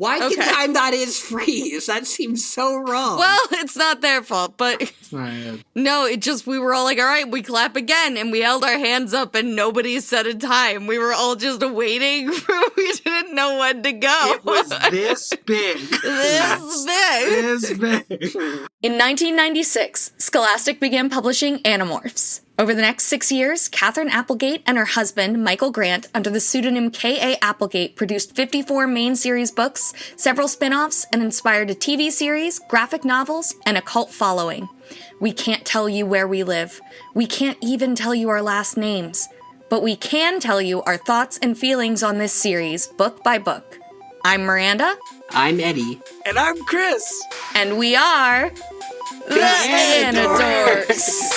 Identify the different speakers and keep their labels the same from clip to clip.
Speaker 1: Why can time that is freeze? That seems so wrong.
Speaker 2: Well, it's not their fault, but no, we were all like, all right, we clap again, and we held our hands up, and nobody said a time. We were all just waiting. We didn't know when to go.
Speaker 3: It was this big.
Speaker 2: This big.
Speaker 4: In 1996, Scholastic began publishing Animorphs. Over the next 6 years, Catherine Applegate and her husband, Michael Grant, under the pseudonym KA Applegate, produced 54 main series books, several spin-offs, and inspired a TV series, graphic novels, and a cult following. We can't tell you where we live. We can't even tell you our last names. But we can tell you our thoughts and feelings on this series, book by book. I'm Miranda.
Speaker 1: I'm Eddie.
Speaker 3: And I'm Chris.
Speaker 4: And we are... the Anidorks.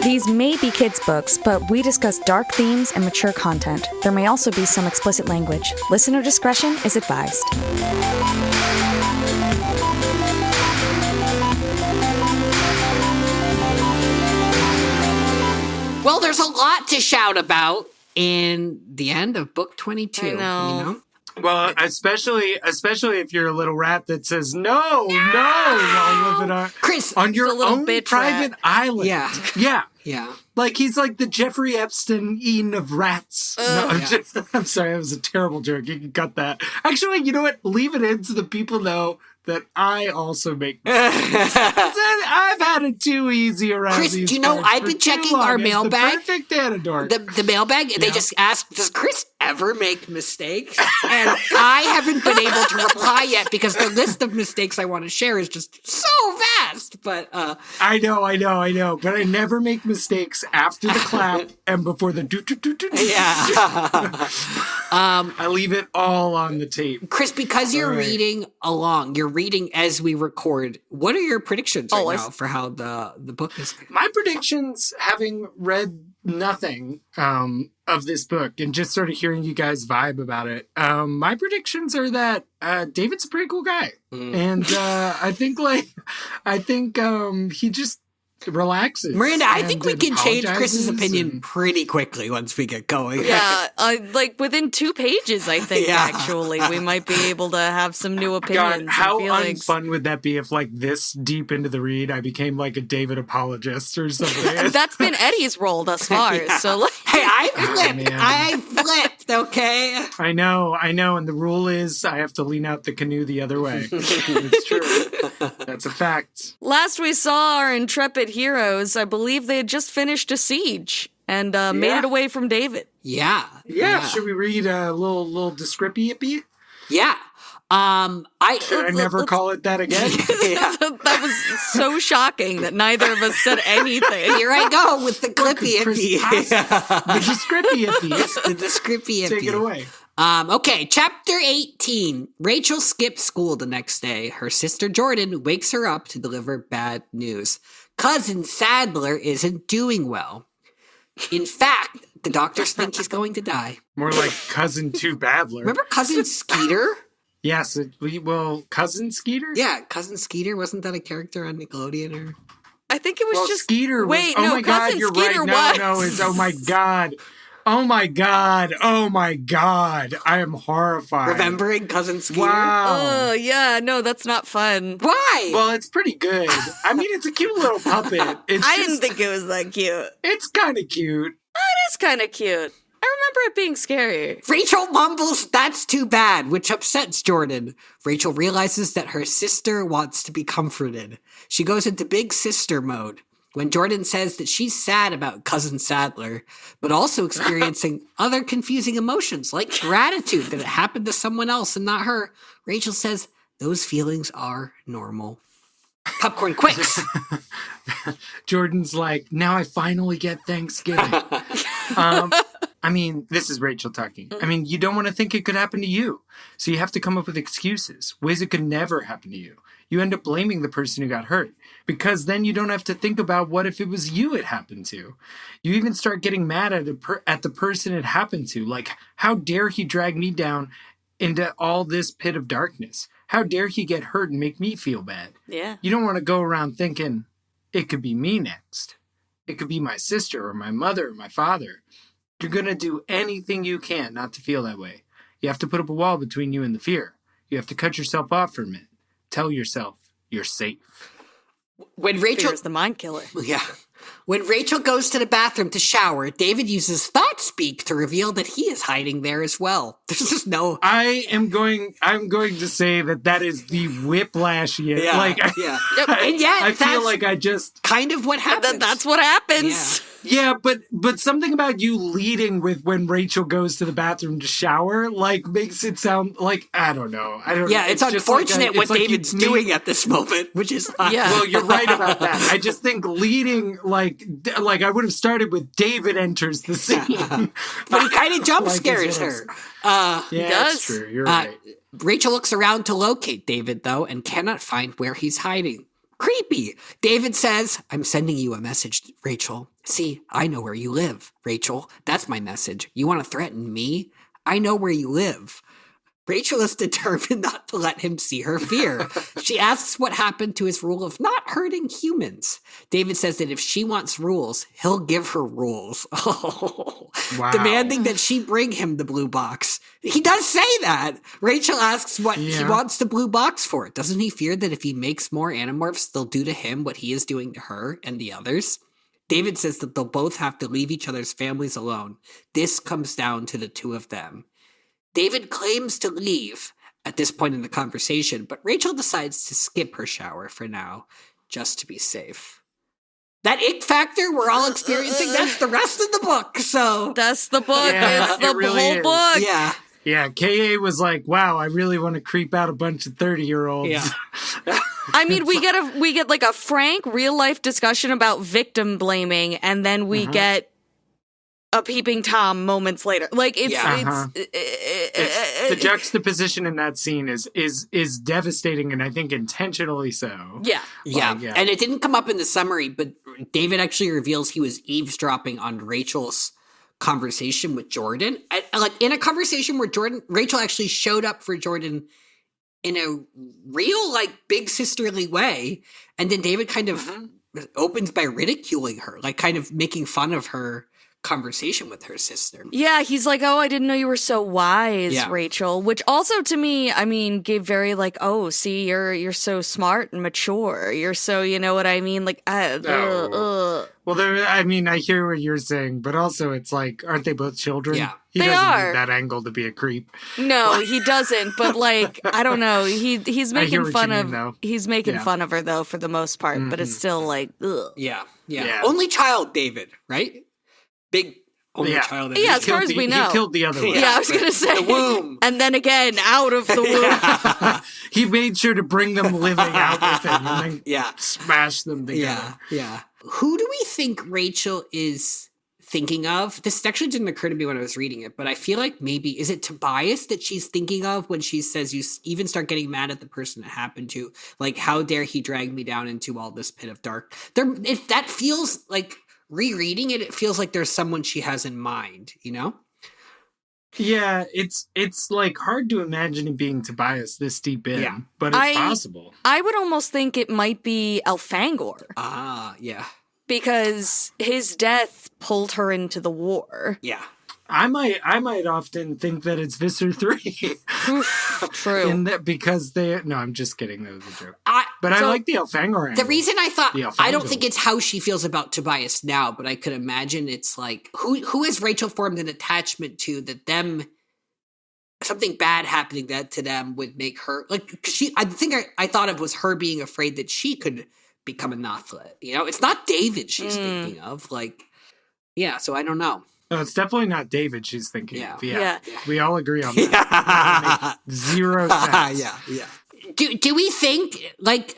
Speaker 4: These may be kids' books, but we discuss dark themes and mature content. There may also be some explicit language. Listener discretion is advised.
Speaker 1: Well, there's a lot to shout about in the end of book 22.
Speaker 2: I know.
Speaker 1: You know?
Speaker 3: Well, especially if you're a little rat that says no, while living
Speaker 1: Chris,
Speaker 3: on your own private
Speaker 2: rat.
Speaker 3: island.
Speaker 1: Yeah.
Speaker 3: Like he's like the Jeffrey Epstein of rats. I'm sorry, that was a terrible joke. You can cut that. Actually, you know what? Leave it in so the people know that I also make mistakes. I've had it too easy around
Speaker 1: Chris,
Speaker 3: these
Speaker 1: do you know,
Speaker 3: parts
Speaker 1: I've
Speaker 3: for
Speaker 1: been
Speaker 3: too
Speaker 1: checking
Speaker 3: long.
Speaker 1: our
Speaker 3: It's
Speaker 1: mailbag.
Speaker 3: The perfect Anidork.
Speaker 1: The mailbag, they just ask, does Chris ever make mistakes? And I haven't been able to reply yet because the list of mistakes I want to share is just so vast. But
Speaker 3: I know. But I never make mistakes after the clap and before the do.
Speaker 1: Yeah.
Speaker 3: I leave it all on the tape.
Speaker 1: Chris, because you're reading along, you're reading as we record, what are your predictions right now for how the book is?
Speaker 3: My predictions, having read nothing of this book and just sort of hearing you guys vibe about it, my predictions are that David's a pretty cool guy. And I think he just relaxes.
Speaker 1: Miranda, I think we can change Chris's opinion pretty quickly once we get going.
Speaker 2: Yeah, like within 2 pages, I think, actually, we might be able to have some new opinions.
Speaker 3: God, how
Speaker 2: and feelings.
Speaker 3: unfun would that be if, like, this deep into the read, I became, like, a David apologist or something?
Speaker 2: That's been Eddie's role thus far, so, like...
Speaker 1: Hey, I flipped, okay?
Speaker 3: I know, and the rule is I have to lean out the canoe the other way. It's true. That's a fact.
Speaker 2: Last we saw our intrepid heroes, I believe they had just finished a siege and made it away from David.
Speaker 1: Yeah.
Speaker 3: Should we read a little descrippy-ippy?
Speaker 1: Yeah.
Speaker 3: Should I never call it that again?
Speaker 2: That was so shocking that neither of us said anything.
Speaker 1: Here I go with the clippy-ippy.
Speaker 3: The descrippy-ippy.
Speaker 1: The descrippy-ippy.
Speaker 3: Take it away.
Speaker 1: Okay, chapter 18. Rachel skips school the next day. Her sister Jordan wakes her up to deliver bad news. Cousin Sadler isn't doing well. In fact, the doctors think he's going to die.
Speaker 3: More like Cousin Two Badler.
Speaker 1: Remember Cousin Skeeter?
Speaker 3: Yes, Cousin Skeeter?
Speaker 1: Yeah, Cousin Skeeter. Wasn't that a character on Nickelodeon? Or
Speaker 2: I think it was just...
Speaker 3: Skeeter was...
Speaker 2: Wait,
Speaker 3: oh
Speaker 2: no,
Speaker 3: my God,
Speaker 2: Cousin
Speaker 3: you're
Speaker 2: Skeeter
Speaker 3: right.
Speaker 2: was...
Speaker 3: No, it's... Oh my God. Oh my God. Oh my God. I am horrified.
Speaker 1: Remembering Cousin Skeeter?
Speaker 3: Wow.
Speaker 2: Oh, yeah, no, that's not fun.
Speaker 1: Why?
Speaker 3: Well, it's pretty good. I mean, it's a cute little puppet.
Speaker 2: I didn't think it was that cute.
Speaker 3: It's kind of cute.
Speaker 2: It is kind of cute. I remember it being scary.
Speaker 1: Rachel mumbles, "That's too bad," which upsets Jordan. Rachel realizes that her sister wants to be comforted. She goes into big sister mode when Jordan says that she's sad about Cousin Sadler, but also experiencing other confusing emotions like gratitude that it happened to someone else and not her. Rachel says those feelings are normal. Popcorn quicks.
Speaker 3: Jordan's like, now I finally get Thanksgiving. I mean, this is Rachel talking. I mean, you don't want to think it could happen to you. So you have to come up with excuses, ways it could never happen to you. You end up blaming the person who got hurt because then you don't have to think about what if it was you it happened to. You even start getting mad at the person it happened to. Like, how dare he drag me down into all this pit of darkness? How dare he get hurt and make me feel bad?
Speaker 2: Yeah.
Speaker 3: You don't want to go around thinking it could be me next. It could be my sister or my mother or my father. You're going to do anything you can not to feel that way. You have to put up a wall between you and the fear. You have to cut yourself off from it. Tell yourself you're safe.
Speaker 1: When Rachel...
Speaker 2: Fear's the mind killer.
Speaker 1: Yeah. When Rachel goes to the bathroom to shower, David uses thought speak to reveal that he is hiding there as well. There's just no...
Speaker 3: I'm going to say that is the whiplashiest.
Speaker 1: Yeah,
Speaker 3: like,
Speaker 1: yeah. And yet,
Speaker 3: I feel
Speaker 1: that's
Speaker 3: like I just...
Speaker 1: kind of what happens.
Speaker 2: That's what happens.
Speaker 3: Yeah, but something about you leading with when Rachel goes to the bathroom to shower, like, makes it sound like, I don't know.
Speaker 1: Yeah, it's unfortunate what David's doing at this moment, which is...
Speaker 3: Well, you're right about that. I just think leading, like I would have started with David enters the scene.
Speaker 1: But he kind of jump scares her.
Speaker 3: Yeah,
Speaker 2: does.
Speaker 3: that's true. You're right.
Speaker 1: Rachel looks around to locate David, though, and cannot find where he's hiding. Creepy. David says, I'm sending you a message, Rachel. See, I know where you live, Rachel. That's my message. You want to threaten me? I know where you live. Rachel is determined not to let him see her fear. She asks what happened to his rule of not hurting humans. David says that if she wants rules, he'll give her rules. Oh,
Speaker 3: wow.
Speaker 1: Demanding that she bring him the blue box. He does say that. Rachel asks what he wants the blue box for. Doesn't he fear that if he makes more Animorphs, they'll do to him what he is doing to her and the others? David says that they'll both have to leave each other's families alone. This comes down to the two of them. David claims to leave at this point in the conversation, but Rachel decides to skip her shower for now, just to be safe. That ick factor we're all experiencing, that's the rest of the book, so...
Speaker 2: That's the book.
Speaker 3: Yeah,
Speaker 2: it's the
Speaker 3: really
Speaker 2: whole
Speaker 3: is.
Speaker 2: book.
Speaker 1: Yeah.
Speaker 3: Yeah, KA was like, wow, I really want to creep out a bunch of 30-year-olds.
Speaker 1: Yeah.
Speaker 2: I mean, we get like a frank real life discussion about victim blaming, and then we get a peeping Tom moments later. Like it's
Speaker 3: the juxtaposition in that scene is devastating, and I think intentionally so.
Speaker 2: Yeah.
Speaker 1: And it didn't come up in the summary, but David actually reveals he was eavesdropping on Rachel's conversation with Jordan. Like in a conversation where Rachel actually showed up for Jordan in a real, like, big sisterly way, and then David kind of opens by ridiculing her, like kind of making fun of her conversation with her sister.
Speaker 2: Yeah, he's like, oh, I didn't know you were so wise, Rachel, which also to me, I mean, gave very like, oh, see, you're so smart and mature. You're so, you know what I mean? Like,
Speaker 3: well, I mean, I hear what you're saying, but also it's like, aren't they both children?
Speaker 1: Yeah.
Speaker 3: He doesn't need that angle to be a creep.
Speaker 2: No, he doesn't. But like, I don't know. He's making fun of. He's making fun of her though, for the most part. But it's still like, ugh.
Speaker 1: Yeah. Only child, David, right? Big only child.
Speaker 2: Yeah, as far as we know,
Speaker 3: he killed the other one.
Speaker 2: Yeah, I was gonna say
Speaker 1: the womb,
Speaker 2: and then again out of the womb.
Speaker 3: He made sure to bring them living out with him, and then smash them together.
Speaker 1: Yeah. Who do we think Rachel is thinking of? This actually didn't occur to me when I was reading it, but I feel like maybe, is it Tobias that she's thinking of when she says you even start getting mad at the person it happened to? Like, how dare he drag me down into all this pit of dark? If that feels like, rereading it feels like there's someone she has in mind, you know?
Speaker 3: Yeah, it's like hard to imagine it being Tobias this deep in, but it's possible.
Speaker 2: I would almost think it might be Elfangor.
Speaker 1: Ah, yeah.
Speaker 2: Because his death pulled her into the war.
Speaker 1: Yeah.
Speaker 3: I might often think that it's Visser 3.
Speaker 2: True.
Speaker 3: In that, because no, I'm just kidding. That was a joke. I like the Elfangor angle.
Speaker 1: The reason I don't think it's how she feels about Tobias now, but I could imagine it's like, who has Rachel formed an attachment to that something bad happening to them would make her, like, I think I thought of was her being afraid that she could become a Nothlet. You know, it's not David she's thinking of. Like, yeah, so I don't know.
Speaker 3: No, it's definitely not David she's thinking of.
Speaker 2: Yeah.
Speaker 3: We all agree on that. Makes zero sense.
Speaker 1: Yeah. Do we think, like,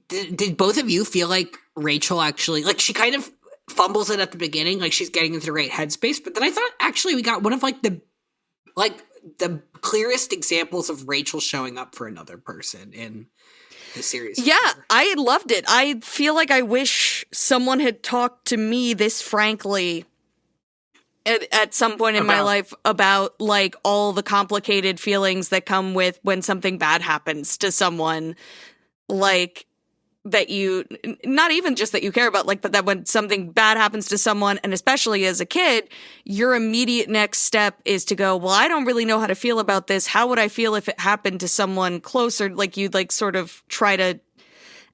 Speaker 1: did both of you feel like Rachel actually, like, she kind of fumbles it at the beginning, like she's getting into the right headspace, but then I thought actually we got one of the clearest examples of Rachel showing up for another person in the series.
Speaker 2: Yeah, I loved it. I feel like I wish someone had talked to me this frankly at some point in my life about, like, all the complicated feelings that come with when something bad happens to someone. Like, that you, not even just that you care about, like, but that when something bad happens to someone, and especially as a kid, your immediate next step is to go, well, I don't really know how to feel about this. How would I feel if it happened to someone closer? Like, you'd like sort of try to,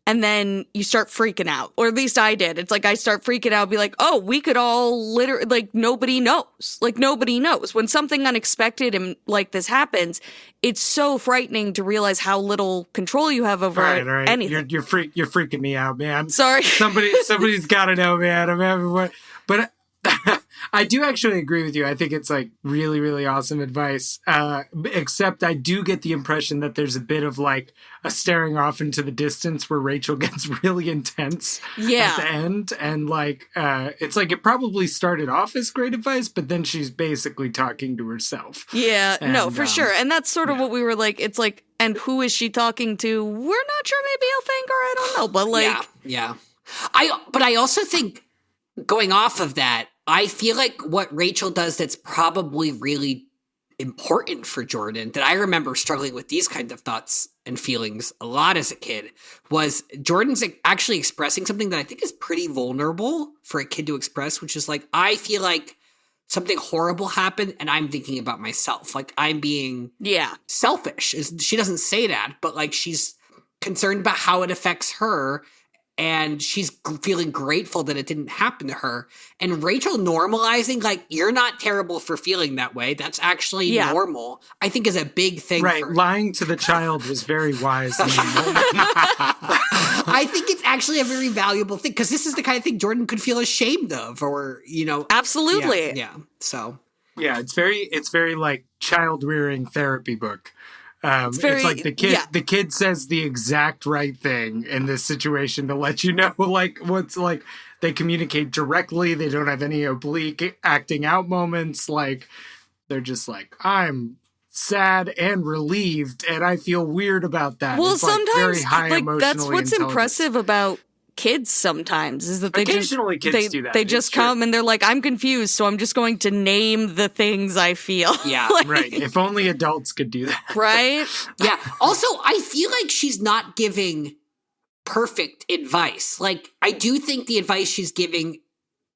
Speaker 2: and then you start freaking out. Or at least I did. It's like I start freaking out, be like, oh, we could all literally, like, nobody knows. Like, nobody knows. When something unexpected and like this happens, it's so frightening to realize how little control you have over anything.
Speaker 3: You're freaking me out, man.
Speaker 2: Sorry.
Speaker 3: Somebody's got to know, man. I'm having one. But I do actually agree with you. I think it's like really, really awesome advice. Except I do get the impression that there's a bit of like a staring off into the distance where Rachel gets really intense at the end. And like, it's like it probably started off as great advice, but then she's basically talking to herself.
Speaker 2: Yeah, and, no, for sure. And that's sort of what we were like, it's like, and who is she talking to? We're not sure. Maybe he'll thank her. I don't know. But like,
Speaker 1: yeah. But I also think going off of that, I feel like what Rachel does that's probably really important for Jordan, that I remember struggling with these kinds of thoughts and feelings a lot as a kid, was Jordan's actually expressing something that I think is pretty vulnerable for a kid to express, which is like, I feel like something horrible happened and I'm thinking about myself. Like, I'm being selfish. She doesn't say that, but like she's concerned about how it affects her. And she's feeling grateful that it didn't happen to her. And Rachel normalizing, like, you're not terrible for feeling that way. That's actually normal, I think is a big thing.
Speaker 3: Right. Lying to the child was very wise.
Speaker 1: I think it's actually a very valuable thing, because this is the kind of thing Jordan could feel ashamed of, or, you know.
Speaker 2: Absolutely.
Speaker 1: Yeah. So.
Speaker 3: Yeah, it's very like child rearing therapy book. It's like the kid says the exact right thing in this situation to let you know, like, what's like, they communicate directly. They don't have any oblique acting out moments. Like, they're just like, I'm sad and relieved and I feel weird about that.
Speaker 2: Well,
Speaker 3: it's sometimes
Speaker 2: like
Speaker 3: very high
Speaker 2: like that's what's impressive about kids sometimes, is that they kids do that. They just come and they're like, I'm confused, so I'm just going to name the things I feel.
Speaker 1: Yeah.
Speaker 2: like,
Speaker 3: right. If only adults could do that.
Speaker 2: Right?
Speaker 1: Yeah. Also, I feel like she's not giving perfect advice. Like, I do think the advice she's giving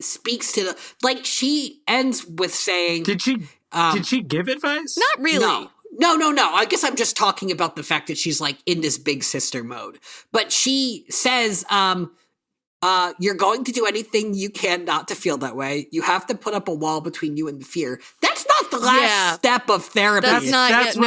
Speaker 1: speaks to the, like, she ends with saying, Did she
Speaker 3: give advice?
Speaker 2: Not really.
Speaker 1: No. I guess I'm just talking about the fact that she's like in this big sister mode. But she says, you're going to do anything you can not to feel that way. You have to put up a wall between you and the fear. That's not the last step of therapy.
Speaker 3: That's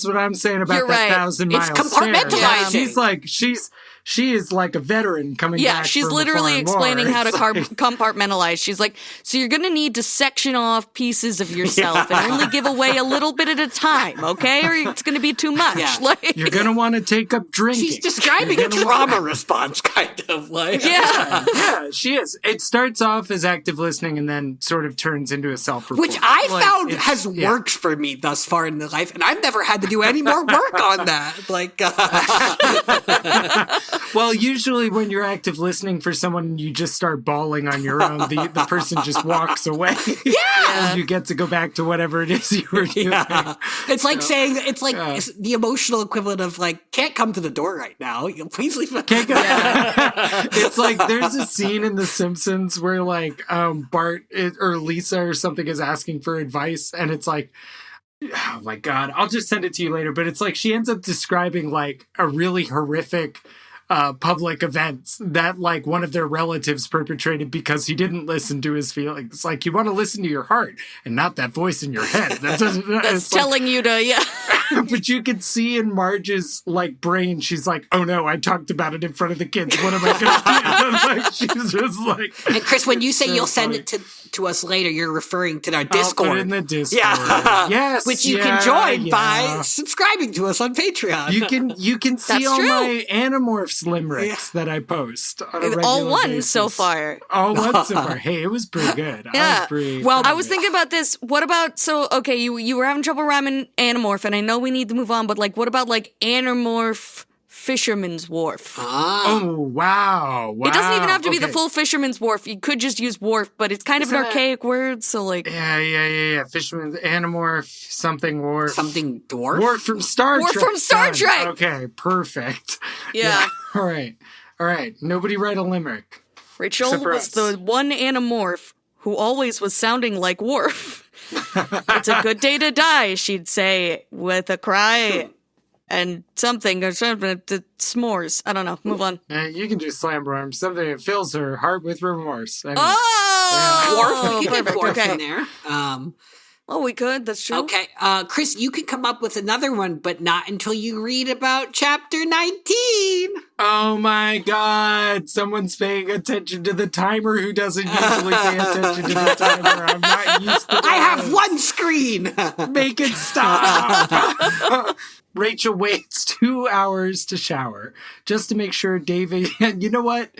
Speaker 3: what I'm saying about
Speaker 2: You're
Speaker 3: that
Speaker 2: right.
Speaker 3: 1,000 miles.
Speaker 1: It's compartmentalizing.
Speaker 3: She is like a veteran coming back.
Speaker 2: Yeah, she's literally explaining how to compartmentalize. She's like, so you're going to need to section off pieces of yourself and only give away a little bit at a time, okay? Or it's going to be too much.
Speaker 1: Yeah.
Speaker 2: Like,
Speaker 3: you're going to want to take up drinking.
Speaker 1: She's describing a trauma response, kind of like.
Speaker 3: Yeah, she is. It starts off as active listening and then sort of turns into a self-report.
Speaker 1: Which I found has worked for me thus far in life, and I've never had to do any more work on that. Like,
Speaker 3: well, usually when you're active listening for someone, you just start bawling on your own. The person just walks away.
Speaker 1: Yeah.
Speaker 3: And you get to go back to whatever it is you were doing.
Speaker 1: Yeah. It's like saying, it's like the emotional equivalent of like, can't come to the door right now. Please leave.
Speaker 3: It's like there's a scene in The Simpsons where like Bart or Lisa or something is asking for advice, and it's like, oh my God, I'll just send it to you later. But it's like she ends up describing like a really horrific public events that like one of their relatives perpetrated because he didn't listen to his feelings. Like, you want to listen to your heart and not that voice in your head.
Speaker 2: That's telling you to,
Speaker 3: But you could see in Marge's like brain, she's like, oh no, I talked about it in front of the kids. What am I going to do? Like, she's just like.
Speaker 1: And Chris, when you say you'll send it to us later, you're referring to our Discord.
Speaker 3: I'll put it in the Discord.
Speaker 1: Yeah.
Speaker 3: Yes.
Speaker 1: Which you can join by subscribing to us on Patreon.
Speaker 3: You can see all my Animorphs limericks that I post on a regular
Speaker 2: all one
Speaker 3: basis.
Speaker 2: so far.
Speaker 3: All one so far. Hey, it was pretty good.
Speaker 2: Yeah. I was thinking about this. What about, so, okay, you were having trouble rhyming Animorph, and I know we need to move on, but like, what about like Animorph fisherman's wharf.
Speaker 3: Oh, wow.
Speaker 2: It doesn't even have to be the full fisherman's wharf. You could just use wharf, but it's kind of an archaic word, so like...
Speaker 3: Yeah. Fisherman's Animorph, something wharf.
Speaker 1: Something dwarf?
Speaker 3: Wharf from Star Trek.
Speaker 2: Wharf from Star Trek!
Speaker 3: Okay, perfect.
Speaker 2: Yeah.
Speaker 3: All right. Nobody write a limerick.
Speaker 2: Rachel was the one Animorph who always was sounding like Worf. It's a good day to die, she'd say, with a cry and something, or something, s'mores. I don't know. Move on.
Speaker 3: You can do slam arms, something that fills her heart with remorse. I mean,
Speaker 1: Dwarf. We could get dwarf
Speaker 2: okay.
Speaker 1: in there.
Speaker 2: Oh, we could. That's true.
Speaker 1: Okay. Chris, you can come up with another one, but not until you read about chapter 19.
Speaker 3: Oh my God. Someone's paying attention to the timer who doesn't usually pay attention to the timer. I'm not used to that.
Speaker 1: I have one screen.
Speaker 3: Make it stop. Rachel waits 2 hours to shower just to make sure David, and you know what?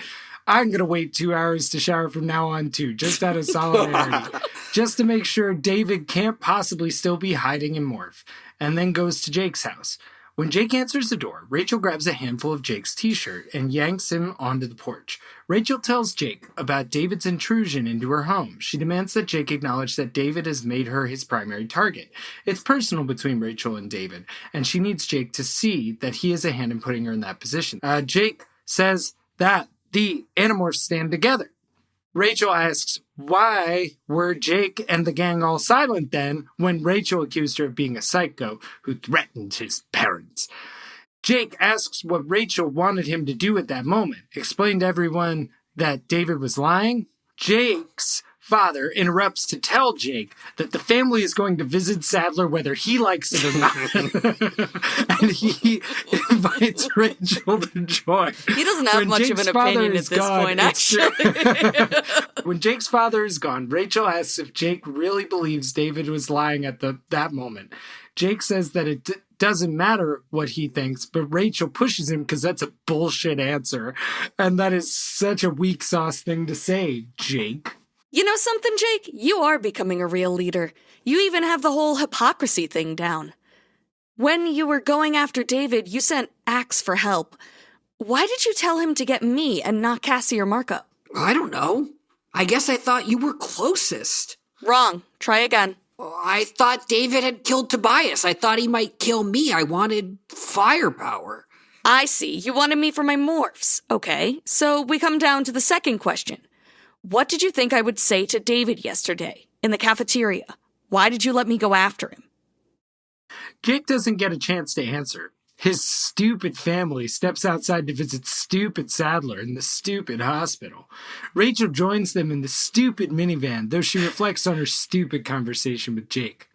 Speaker 3: I'm going to wait 2 hours to shower from now on, too, just out of solidarity. Just to make sure David can't possibly still be hiding in Morph, and then goes to Jake's house. When Jake answers the door, Rachel grabs a handful of Jake's t-shirt and yanks him onto the porch. Rachel tells Jake about David's intrusion into her home. She demands that Jake acknowledge that David has made her his primary target. It's personal between Rachel and David, and she needs Jake to see that he has a hand in putting her in that position. Jake says that the Animorphs stand together. Rachel asks, why were Jake and the gang all silent then when Rachel accused her of being a psycho who threatened his parents? Jake asks what Rachel wanted him to do at that moment. Explain to everyone that David was lying. Jake's father interrupts to tell Jake that the family is going to visit Sadler whether he likes it or not. And he invites Rachel to join.
Speaker 2: He doesn't have much of an opinion at this point, actually.
Speaker 3: When Jake's father is gone, Rachel asks if Jake really believes David was lying at that moment. Jake says that it doesn't matter what he thinks, but Rachel pushes him because that's a bullshit answer. And that is such a weak sauce thing to say, Jake.
Speaker 2: You know something, Jake? You are becoming a real leader. You even have the whole hypocrisy thing down. When you were going after David, you sent Axe for help. Why did you tell him to get me and not Cassie or Marco?
Speaker 1: I don't know. I guess I thought you were closest.
Speaker 2: Wrong. Try again.
Speaker 1: I thought David had killed Tobias. I thought he might kill me. I wanted firepower.
Speaker 2: I see. You wanted me for my morphs. Okay, so we come down to the second question. What did you think I would say to David yesterday in the cafeteria? Why did you let me go after him?
Speaker 3: Jake doesn't get a chance to answer. His stupid family steps outside to visit stupid Sadler in the stupid hospital. Rachel joins them in the stupid minivan, though she reflects on her stupid conversation with Jake.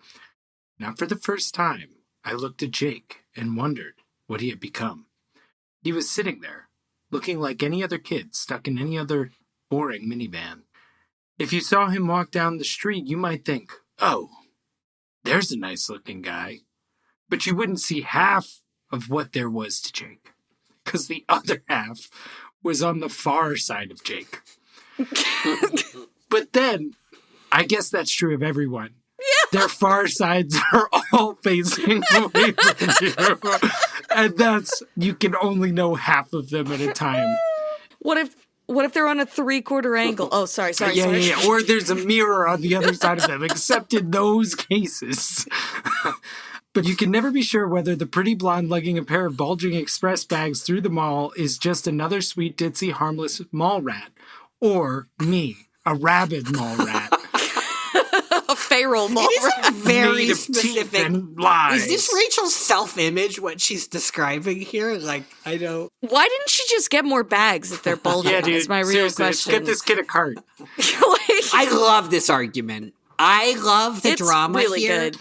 Speaker 3: Not for the first time, I looked at Jake and wondered what he had become. He was sitting there, looking like any other kid stuck in any other boring minivan. If you saw him walk down the street, you might think, oh, there's a nice-looking guy. But you wouldn't see half of what there was to Jake, because the other half was on the far side of Jake. But then, I guess that's true of everyone. Yeah. Their far sides are all facing away from you. And you can only know half of them at a time.
Speaker 2: What if they're on a 3/4 angle? Oh, sorry.
Speaker 3: Yeah. Or there's a mirror on the other side of them, except in those cases. But you can never be sure whether the pretty blonde lugging a pair of bulging express bags through the mall is just another sweet, ditzy, harmless mall rat. Or me, a rabid mall rat.
Speaker 2: A feral mall rat.
Speaker 1: It is very
Speaker 3: made of
Speaker 1: specific.
Speaker 3: Teeth and lies.
Speaker 1: Is this Rachel's self-image, what she's describing here? I don't...
Speaker 2: Why didn't she just get more bags if they're bulging?
Speaker 3: Yeah, dude.
Speaker 2: Is my real
Speaker 3: Seriously,
Speaker 2: question.
Speaker 3: Get this kid a cart.
Speaker 1: I love this argument. I love the drama
Speaker 2: really
Speaker 1: here.
Speaker 2: Good.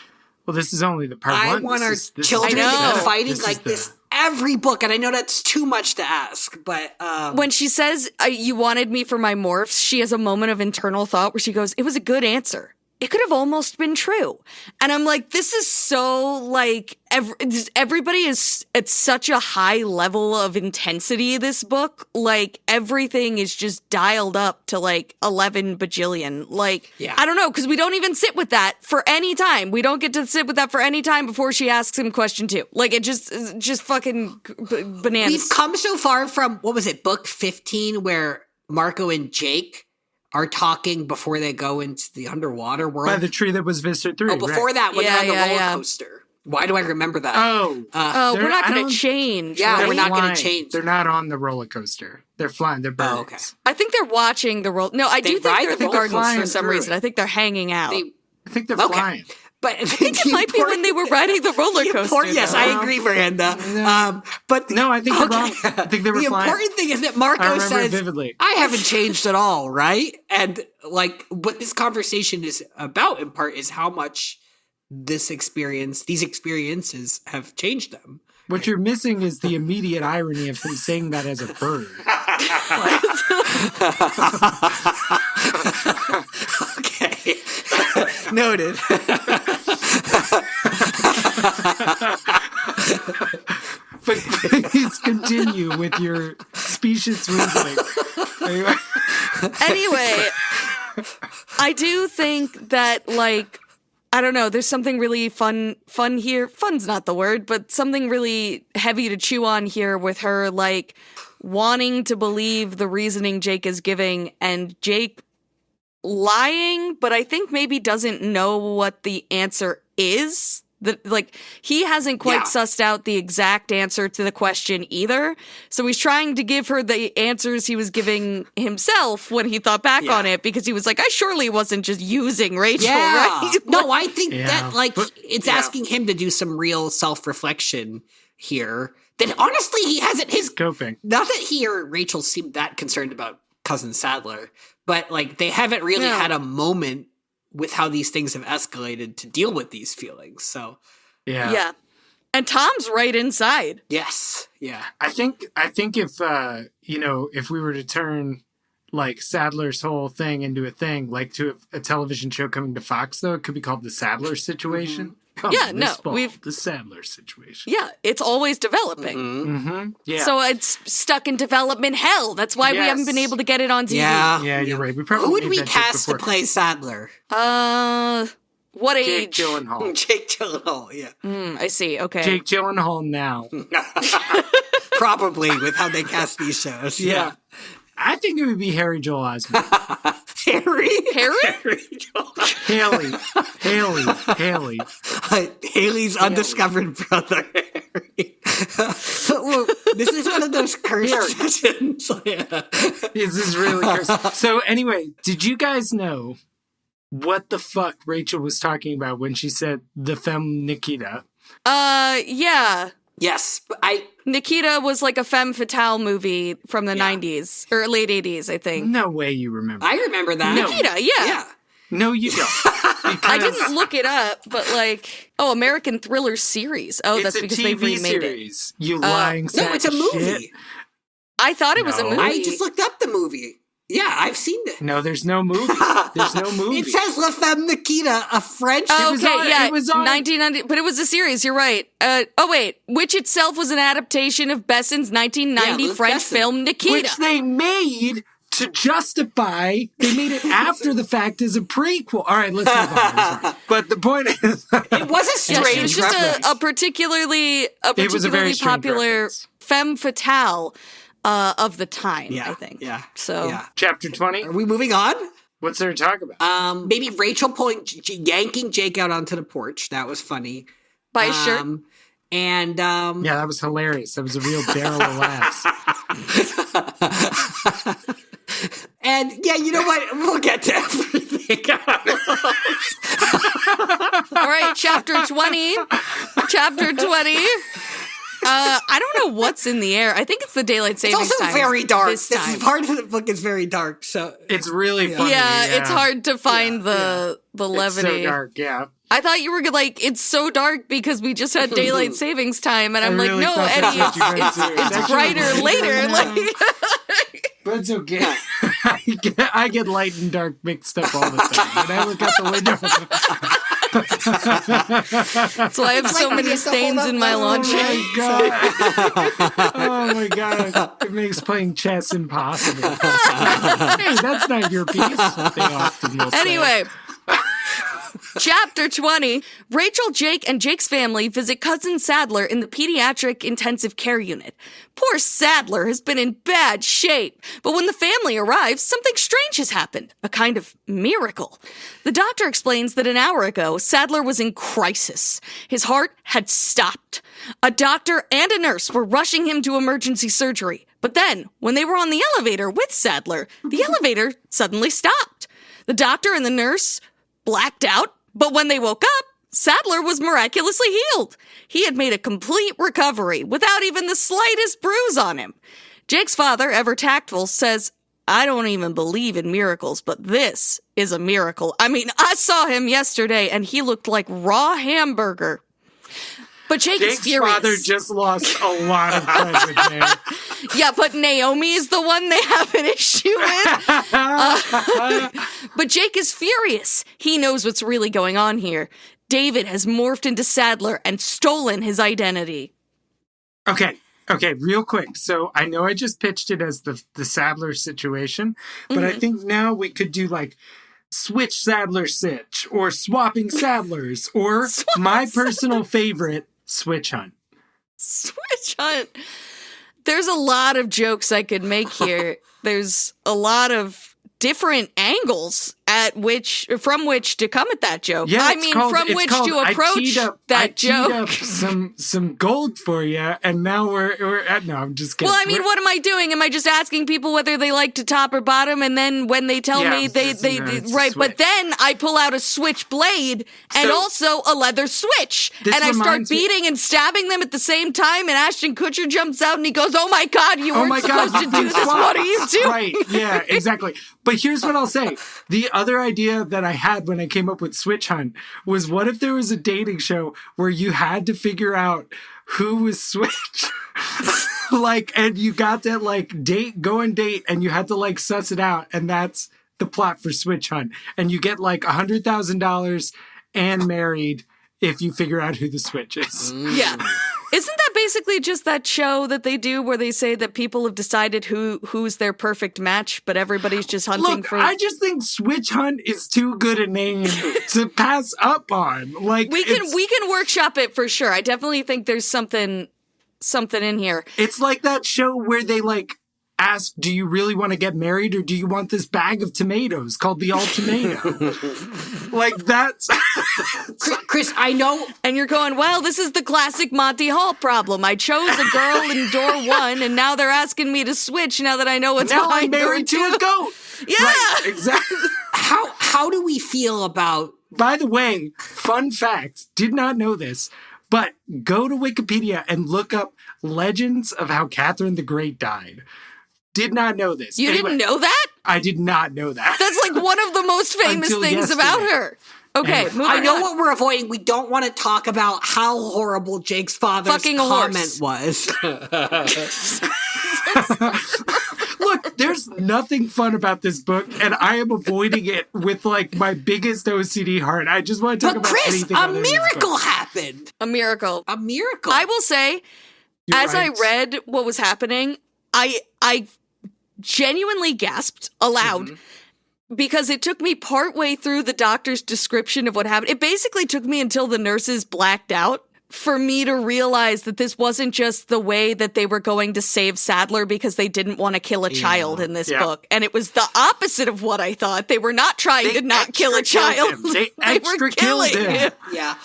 Speaker 3: Well, this is only the part
Speaker 1: I
Speaker 3: one.
Speaker 1: want our
Speaker 3: this
Speaker 1: children to be fighting
Speaker 3: this
Speaker 1: like this every book, and I know that's too much to ask, but...
Speaker 2: When she says, you wanted me for my morphs, she has a moment of internal thought where she goes, it was a good answer. it could have almost been true. And I'm like, this is so like, everybody is at such a high level of intensity, this book. Like, everything is just dialed up to like 11 bajillion. Like, I don't know, because we don't even sit with that for any time. We don't get to sit with that for any time before she asks him question 2. Like, it just fucking bananas.
Speaker 1: We've come so far from, what was it, book 15, where Marco and Jake are talking before they go into the underwater world.
Speaker 3: By the tree that was Vista 3.
Speaker 1: Oh, before that, when they're on the roller coaster. Why do I remember that?
Speaker 2: We're not going to change.
Speaker 1: Yeah,
Speaker 2: right?
Speaker 1: we're not going to change.
Speaker 3: They're not on the roller coaster. They're flying. They're birds.
Speaker 1: Oh, okay.
Speaker 2: I think they're watching the roll. No, I do think they're at the gardens for some reason. I think they're hanging out.
Speaker 3: I think they're flying.
Speaker 1: But
Speaker 2: I think it might be when they were riding the roller coaster.
Speaker 1: Yes, I agree, Miranda. But
Speaker 3: no, I think you're wrong. I think they were flying.
Speaker 1: The important thing is that Marco says,
Speaker 3: vividly.
Speaker 1: I haven't changed at all, right? And like what this conversation is about in part is how much these experiences have changed them.
Speaker 3: What you're missing is the immediate irony of him saying that as a bird.
Speaker 1: Okay. Noted.
Speaker 3: But please continue with your specious reasoning.
Speaker 2: Anyway, I do think that, like, I don't know, there's something really fun here. Fun's not the word, but something really heavy to chew on here with her, like, wanting to believe the reasoning Jake is giving, and Jake lying, but I think maybe doesn't know what the answer is. Like, he hasn't quite sussed out the exact answer to the question either. So he's trying to give her the answers he was giving himself when he thought back on it, because he was like, I surely wasn't just using Rachel, right?
Speaker 1: No, I think that, like, it's asking him to do some real self-reflection here. That honestly, he hasn't
Speaker 3: scoping.
Speaker 1: Not that he or Rachel seemed that concerned about Cousin Sadler, but like they haven't really had a moment with how these things have escalated to deal with these feelings. So
Speaker 2: yeah. And Tom's right inside.
Speaker 1: Yes. Yeah.
Speaker 3: I think if if we were to turn like Sadler's whole thing into a thing, like to a television show coming to Fox, though, it could be called the Sadler situation. The Sadler situation.
Speaker 2: Yeah, it's always developing.
Speaker 3: Mm-hmm. Yeah.
Speaker 2: So it's stuck in development hell. That's why we haven't been able to get it on TV.
Speaker 3: Yeah, you're right.
Speaker 1: Who would we cast to play Sadler?
Speaker 2: What
Speaker 3: Jake
Speaker 2: age?
Speaker 3: Gyllenhaal.
Speaker 1: Jake Gyllenhaal, yeah.
Speaker 2: I see, okay.
Speaker 3: Jake Gyllenhaal now.
Speaker 1: Probably, with how they cast these shows.
Speaker 3: Yeah. I think it would be Harry Joel Osment.
Speaker 1: Harry?
Speaker 3: Haley.
Speaker 1: Haley's undiscovered brother, Harry. This is one of those cursed sessions.
Speaker 3: This is really cursed. So anyway, did you guys know what the fuck Rachel was talking about when she said the femme Nikita?
Speaker 2: Yeah.
Speaker 1: Yes,
Speaker 2: Nikita was like a femme fatale movie from the 90s, or late 80s, I think.
Speaker 3: No way you remember.
Speaker 1: I remember that.
Speaker 2: Nikita, yeah.
Speaker 3: No, you don't.
Speaker 2: I didn't look it up, but like, American Thriller series. Oh, that's because they remade
Speaker 3: series. You lying sack
Speaker 1: No, it's a movie.
Speaker 3: shit.
Speaker 2: I thought it was a movie.
Speaker 1: I just looked up the movie. Yeah, I've seen it.
Speaker 3: No, there's no movie. There's no movie.
Speaker 1: It says La Femme Nikita, a French...
Speaker 2: It was on 1990, but it was a series, you're right. Which itself was an adaptation of Besson's 1990 French film Nikita.
Speaker 3: Which they made to justify, they made it after the fact as a prequel. All right, let's move on. But the point is...
Speaker 1: it was a strange
Speaker 2: it was just a particularly popular
Speaker 3: reference.
Speaker 2: femme fatale of the time, I think.
Speaker 1: Yeah.
Speaker 2: So,
Speaker 3: Chapter 20.
Speaker 1: Are we moving on?
Speaker 3: What's there to talk about?
Speaker 1: Maybe Rachel yanking Jake out onto the porch. That was funny.
Speaker 2: By his shirt.
Speaker 1: And
Speaker 3: yeah, that was hilarious. That was a real barrel of laughs.
Speaker 1: And yeah, you know what? We'll get to everything.
Speaker 2: All right, chapter 20. Chapter 20. I don't know what's in the air. I think it's the daylight savings time.
Speaker 1: It's also very dark.
Speaker 2: This time.
Speaker 1: Part of the book is very dark, so
Speaker 3: it's really funny.
Speaker 2: Yeah, it's hard to find the levity.
Speaker 3: It's so dark, yeah.
Speaker 2: I thought you were like, it's so dark because we just had daylight savings time, and I'm like,
Speaker 3: really
Speaker 2: no, Eddie, it's brighter later. Like,
Speaker 3: but it's okay. I get light and dark mixed up all the time. When I look out the window.
Speaker 2: That's why I have so many stains in my laundry.
Speaker 3: Oh my god. It makes playing chess impossible. Hey, that's not your piece. They often will say.
Speaker 2: Anyway. Chapter 20. Rachel, Jake, and Jake's family visit cousin Sadler in the pediatric intensive care unit. Poor Sadler has been in bad shape, but when the family arrives, something strange has happened. A kind of miracle. The doctor explains that an hour ago, Sadler was in crisis. His heart had stopped. A doctor and a nurse were rushing him to emergency surgery. But then, when they were on the elevator with Sadler, the elevator suddenly stopped. The doctor and the nurse blacked out, but when they woke up, Sadler was miraculously healed. He had made a complete recovery without even the slightest bruise on him. Jake's father, ever tactful, says, I don't even believe in miracles, but this is a miracle. I mean, I saw him yesterday and he looked like raw hamburger. But Jake's furious.
Speaker 3: Father just lost a lot of credit there.
Speaker 2: Yeah, but Naomi is the one they have an issue with. But Jake is furious. He knows what's really going on here. David has morphed into Sadler and stolen his identity.
Speaker 3: Okay, real quick. So I know I just pitched it as the Sadler situation, but I think now we could do like switch Sadler sitch or swapping Sadlers or my personal favorite, Switch Hunt.
Speaker 2: Switch Hunt. There's a lot of jokes I could make here. There's a lot of different angles from which to come at that joke.
Speaker 3: Yeah,
Speaker 2: from which to approach that joke.
Speaker 3: I teed up some gold for you, and now we're at, no, I'm just kidding.
Speaker 2: Well, I mean, what am I doing? Am I just asking people whether they like to top or bottom, and then when they tell me they right, but then I pull out a switchblade and also a leather switch, and I start beating and stabbing them at the same time, and Ashton Kutcher jumps out and he goes, "Oh my God, you weren't supposed to do this. What are you doing?"
Speaker 3: Right? Yeah, exactly. But here's what I'll say. The other idea that I had when I came up with Switch Hunt was, what if there was a dating show where you had to figure out who was Switch? Like, and you got to like go and date, and you had to like suss it out. And that's the plot for Switch Hunt. And you get like $100,000 and married if you figure out who the Switch is.
Speaker 2: Yeah. Isn't that basically just that show that they do where they say that people have decided who's their perfect match, but everybody's just hunting for...
Speaker 3: I just think Switch Hunt is too good a name to pass up on. Like
Speaker 2: we can workshop it for sure. I definitely think there's something in here.
Speaker 3: It's like that show where they like ask, do you really want to get married, or do you want this bag of tomatoes called the All Tomato? Like that's...
Speaker 1: Chris, I know.
Speaker 2: And you're going, well, this is the classic Monty Hall problem. I chose a girl in door one, and now they're asking me to switch now that I know what's behind door two. Now I'm married to a goat.
Speaker 3: Yeah. Right, exactly.
Speaker 1: How do we feel about...
Speaker 3: By the way, fun fact, did not know this, but go to Wikipedia and look up legends of how Catherine the Great died. Did not know this.
Speaker 2: You didn't know that?
Speaker 3: I did not know that.
Speaker 2: That's like one of the most famous things about her. Okay, moving on.
Speaker 1: I know what we're avoiding. We don't want to talk about how horrible Jake's father's comment was.
Speaker 3: Look, there's nothing fun about this book, and I am avoiding it with like my biggest OCD heart. I just want to talk about anything.
Speaker 1: But Chris, a miracle happened.
Speaker 2: A miracle.
Speaker 1: A miracle.
Speaker 2: I will say, I read what was happening, I genuinely gasped aloud because it took me partway through the doctor's description of what happened. It basically took me until the nurses blacked out for me to realize that this wasn't just the way that they were going to save Sadler because they didn't want to kill a child in this book. And it was the opposite of what I thought. They were not trying to not kill a child.
Speaker 3: They were killing him.
Speaker 1: Yeah.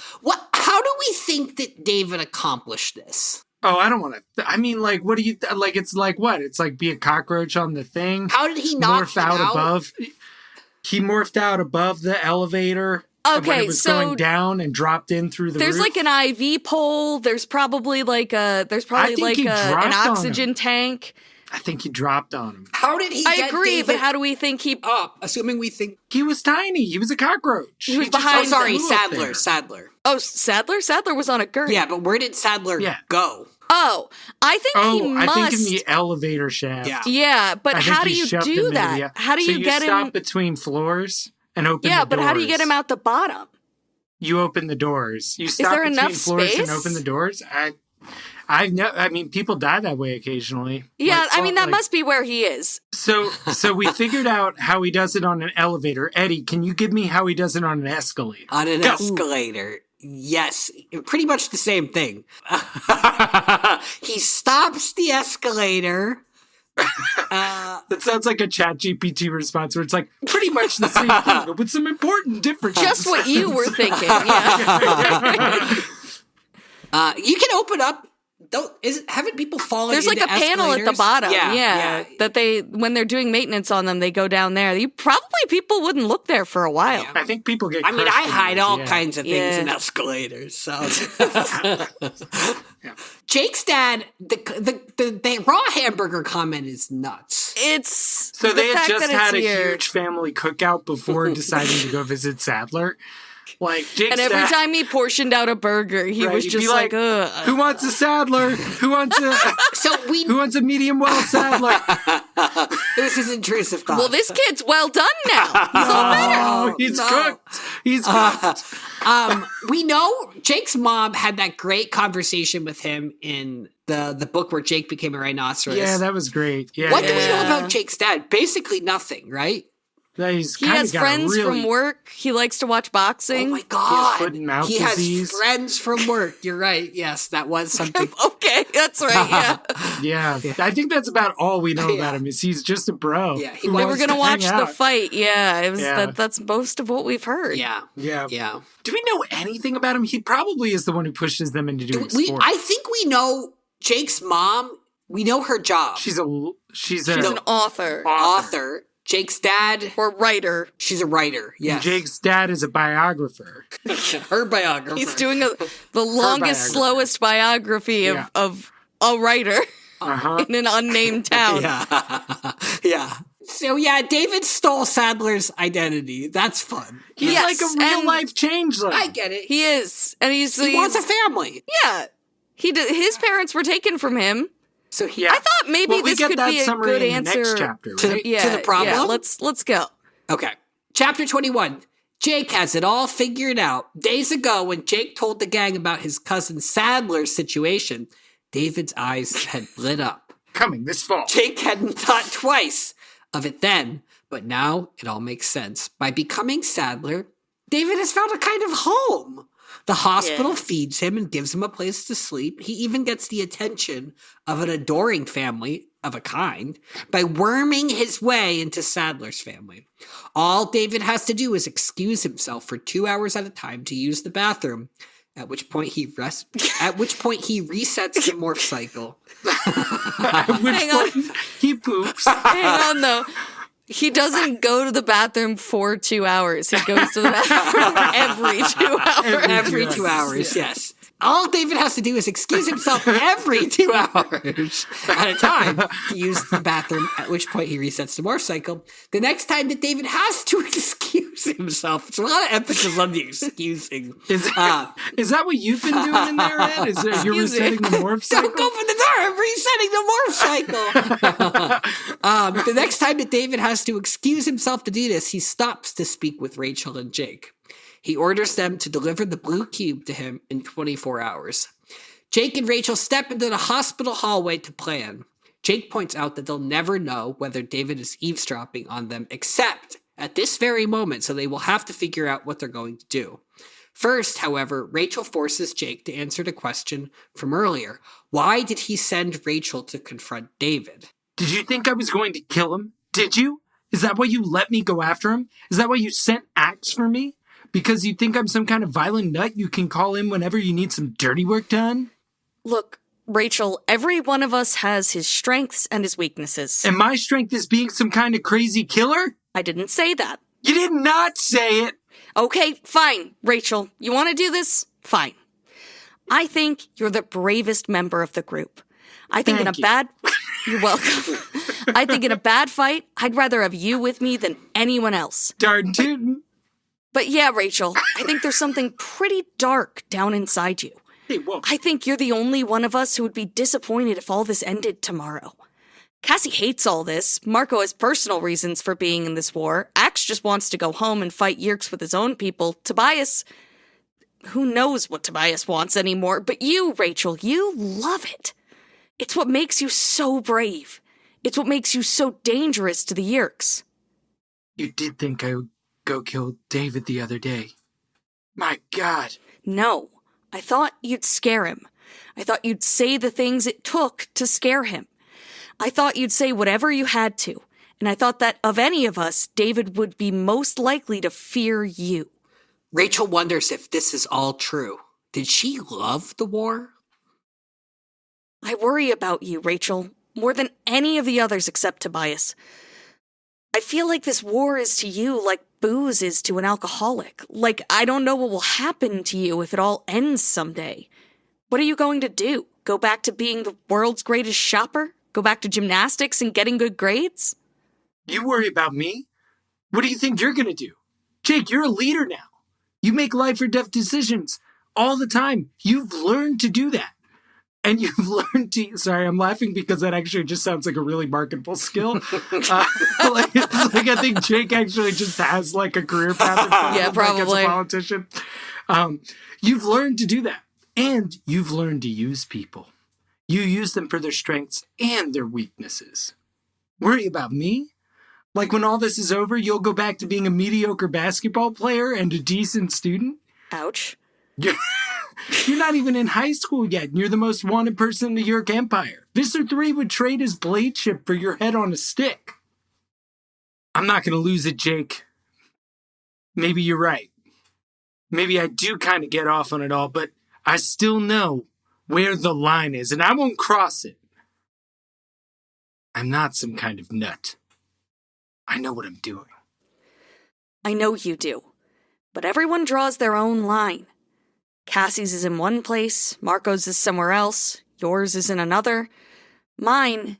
Speaker 1: How do we think that David accomplished this?
Speaker 3: Oh, I don't want to. I mean, like, what do you like? It's like what? It's like be a cockroach on the thing.
Speaker 1: How did he not
Speaker 3: morph out above? He morphed out above the elevator.
Speaker 2: Okay,
Speaker 3: when it was going down and dropped in through the
Speaker 2: There's
Speaker 3: roof.
Speaker 2: like an IV pole. There's probably like an oxygen tank.
Speaker 3: I think he dropped on him.
Speaker 1: How did he get
Speaker 2: I agree,
Speaker 1: David
Speaker 2: but how do we think he...
Speaker 1: up? Assuming we think...
Speaker 3: He was tiny. He was a cockroach.
Speaker 2: He was behind...
Speaker 1: Sadler.
Speaker 2: Oh, Sadler? Sadler was on a gurney.
Speaker 1: Yeah, but where did Sadler go?
Speaker 2: Oh, I think he must.
Speaker 3: I think in the elevator shaft.
Speaker 1: Yeah.
Speaker 2: Yeah, but how do you do that?
Speaker 3: Yeah.
Speaker 2: How do you get him?
Speaker 3: Stop between floors and open the doors.
Speaker 2: Yeah, but how do you get him out the bottom?
Speaker 3: You open the doors. You stop
Speaker 2: there
Speaker 3: between
Speaker 2: enough
Speaker 3: floors
Speaker 2: space?
Speaker 3: and open the doors. I mean, people die that way occasionally.
Speaker 2: Yeah, I mean, that must be where he is.
Speaker 3: So we figured out how he does it on an elevator. Eddie, can you give me how he does it on an escalator?
Speaker 1: On an escalator. Yes, pretty much the same thing. He stops the escalator.
Speaker 3: That sounds like a ChatGPT response where it's like pretty much the same thing, but with some important differences.
Speaker 2: Just what you were thinking. Yeah.
Speaker 1: You can open up. Haven't people fallen?
Speaker 2: There's like
Speaker 1: into
Speaker 2: a panel at the
Speaker 1: escalators?
Speaker 2: bottom.
Speaker 1: Yeah.
Speaker 2: That when they're doing maintenance on them, they go down there. People wouldn't look there for a while.
Speaker 1: Yeah.
Speaker 3: I think people get.
Speaker 1: I mean, I hide all kinds of things
Speaker 2: Yeah.
Speaker 1: in escalators. So, Jake's dad, the raw hamburger comment is nuts.
Speaker 2: It's
Speaker 3: So
Speaker 2: the
Speaker 3: they had
Speaker 2: fact
Speaker 3: just
Speaker 2: that it's
Speaker 3: had a
Speaker 2: here.
Speaker 3: huge family cookout before deciding to go visit Sadler. Like Jake's
Speaker 2: And every
Speaker 3: dad,
Speaker 2: time he portioned out a burger, he
Speaker 3: right,
Speaker 2: was
Speaker 3: he'd
Speaker 2: just
Speaker 3: be
Speaker 2: like, ugh.
Speaker 3: "Who wants a Sadler? Who wants a medium well Sadler?"
Speaker 1: This is intrusive thought.
Speaker 2: Well, this kid's well done now. He's all better.
Speaker 3: Oh, he's cooked. He's cooked.
Speaker 1: We know Jake's mom had that great conversation with him in the book where Jake became a rhinoceros.
Speaker 3: Yeah, that was great. Yeah.
Speaker 1: What do we know
Speaker 2: Yeah.
Speaker 1: about Jake's dad? Basically nothing, right?
Speaker 3: He's
Speaker 2: He
Speaker 3: kinda
Speaker 2: has
Speaker 3: got a
Speaker 2: friends
Speaker 3: really-
Speaker 2: from work. He likes to watch boxing.
Speaker 1: Oh my god.
Speaker 3: foot and mouth
Speaker 1: he
Speaker 3: disease.
Speaker 1: has friends from work. You're right. Yes, that was something.
Speaker 2: Okay, that's right. Yeah.
Speaker 3: Yeah, I think that's about all we know about him. Is he's just a bro.
Speaker 1: Yeah,
Speaker 3: who
Speaker 2: They
Speaker 3: wants
Speaker 2: were gonna
Speaker 3: to hang
Speaker 2: watch the
Speaker 3: out.
Speaker 2: fight. Yeah, it was
Speaker 3: Yeah.
Speaker 2: that's most of what we've heard.
Speaker 1: Yeah.
Speaker 3: Yeah.
Speaker 1: Yeah.
Speaker 3: Do we know anything about him? He probably is the one who pushes them into doing sports.
Speaker 1: I think we know Jake's mom. We know her job.
Speaker 3: She's an
Speaker 2: She's an author
Speaker 1: author. Jake's dad.
Speaker 2: or writer.
Speaker 1: She's a writer. Yes.
Speaker 3: Jake's dad is a biographer.
Speaker 1: her biographer.
Speaker 2: He's doing the longest,
Speaker 3: biography.
Speaker 2: slowest biography
Speaker 3: Yeah.
Speaker 2: of a writer
Speaker 3: Uh-huh.
Speaker 2: in an unnamed town.
Speaker 1: Yeah. Yeah. So yeah, David stole Sadler's identity. That's fun.
Speaker 3: He's
Speaker 2: Yes,
Speaker 3: like a real
Speaker 2: and-
Speaker 3: life changeling.
Speaker 1: I get it.
Speaker 2: He is, and
Speaker 1: He wants a family.
Speaker 2: yeah. His parents were taken from him.
Speaker 1: So he
Speaker 3: Yeah.
Speaker 2: I thought maybe
Speaker 3: Well, we
Speaker 2: this
Speaker 3: get
Speaker 2: could
Speaker 3: that
Speaker 2: be a
Speaker 3: summary
Speaker 2: good
Speaker 3: in the
Speaker 2: answer
Speaker 3: next chapter,
Speaker 1: to,
Speaker 3: right?
Speaker 1: to the problem.
Speaker 2: Yeah, let's go.
Speaker 1: Okay. Chapter 21. Jake has it all figured out. Days ago, when Jake told the gang about his cousin Sadler's situation, David's eyes had lit up.
Speaker 3: Coming this fall.
Speaker 1: Jake hadn't thought twice of it then, but now it all makes sense. By becoming Sadler, David has found a kind of home. The hospital
Speaker 2: Yeah.
Speaker 1: feeds him and gives him a place to sleep. He even gets the attention of an adoring family of a kind by worming his way into Sadler's family. All David has to do is excuse himself for 2 hours at a time to use the bathroom, at which point he resets the morph cycle.
Speaker 3: At which
Speaker 2: Hang on.
Speaker 3: point he poops.
Speaker 2: Hang on though. He doesn't go to the bathroom for 2 hours. He goes to the bathroom every 2 hours.
Speaker 1: Every 2 hours, yes. All David has to do is excuse himself every 2 hours at a time to use the bathroom, at which point he resets the morph cycle. The next time that David has to excuse himself, it's a lot of emphasis on the excusing.
Speaker 3: Is that what you've been doing in there, Ed? Is it, you're
Speaker 2: Excuse me.
Speaker 3: resetting the morph cycle?
Speaker 1: Don't go for the door, I'm resetting the morph cycle. The next time that David has to excuse himself to do this, he stops to speak with Rachel and Jake. He orders them to deliver the blue cube to him in 24 hours. Jake and Rachel step into the hospital hallway to plan. Jake points out that they'll never know whether David is eavesdropping on them except at this very moment, so they will have to figure out what they're going to do. First, however, Rachel forces Jake to answer the question from earlier. Why did he send Rachel to confront David?
Speaker 3: Did you think I was going to kill him? Did you? Is that why you let me go after him? Is that why you sent Axe for me? Because you think I'm some kind of violent nut you can call in whenever you need some dirty work done?
Speaker 2: Look, Rachel, every one of us has his strengths and his weaknesses.
Speaker 3: And my strength is being some kind of crazy killer?
Speaker 2: I didn't say that.
Speaker 3: You did not say it!
Speaker 2: Okay, fine, Rachel. You want to do this? Fine. I think you're the bravest member of the group. I think
Speaker 3: Thank you.
Speaker 2: You're welcome. I think in a bad fight, I'd rather have you with me than anyone else.
Speaker 3: Darn tootin'.
Speaker 2: But yeah, Rachel, I think there's something pretty dark down inside you.
Speaker 3: Hey, whoa.
Speaker 2: I think you're the only one of us who would be disappointed if all this ended tomorrow. Cassie hates all this. Marco has personal reasons for being in this war. Axe just wants to go home and fight Yerks with his own people. Tobias... Who knows what Tobias wants anymore, but you, Rachel, you love it. It's what makes you so brave. It's what makes you so dangerous to the Yerks.
Speaker 3: You did think I would go kill David the other day. My God.
Speaker 2: No, I thought you'd scare him. I thought you'd say the things it took to scare him. I thought you'd say whatever you had to, and I thought that of any of us, David would be most likely to fear you.
Speaker 1: Rachel wonders if this is all true. Did she love the war?
Speaker 2: I worry about you, Rachel, more than any of the others except Tobias. I feel like this war is to you like booze is to an alcoholic. Like, I don't know what will happen to you if it all ends someday. What are you going to do? Go back to being the world's greatest shopper? Go back to gymnastics and getting good grades?
Speaker 3: You worry about me? What do you think you're going to do? Jake, you're a leader now. You make life or death decisions all the time. You've learned to do that. And you've learned to... Sorry, I'm laughing because that actually just sounds like a really marketable skill. I think Jake actually just has like a career path in front of him,
Speaker 2: probably.
Speaker 3: Like, as a politician. You've learned to do that. And you've learned to use people. You use them for their strengths and their weaknesses. Worry about me? Like when all this is over, you'll go back to being a mediocre basketball player and a decent student?
Speaker 2: Ouch.
Speaker 3: You're not even in high school yet, and you're the most wanted person in the Yerk Empire. Visser 3 would trade his blade chip for your head on a stick. I'm not going to lose it, Jake. Maybe you're right. Maybe I do kind of get off on it all, but I still know where the line is, and I won't cross it. I'm not some kind of nut. I know what I'm doing.
Speaker 2: I know you do. But everyone draws their own line. Cassie's is in one place, Marco's is somewhere else, yours is in another. Mine,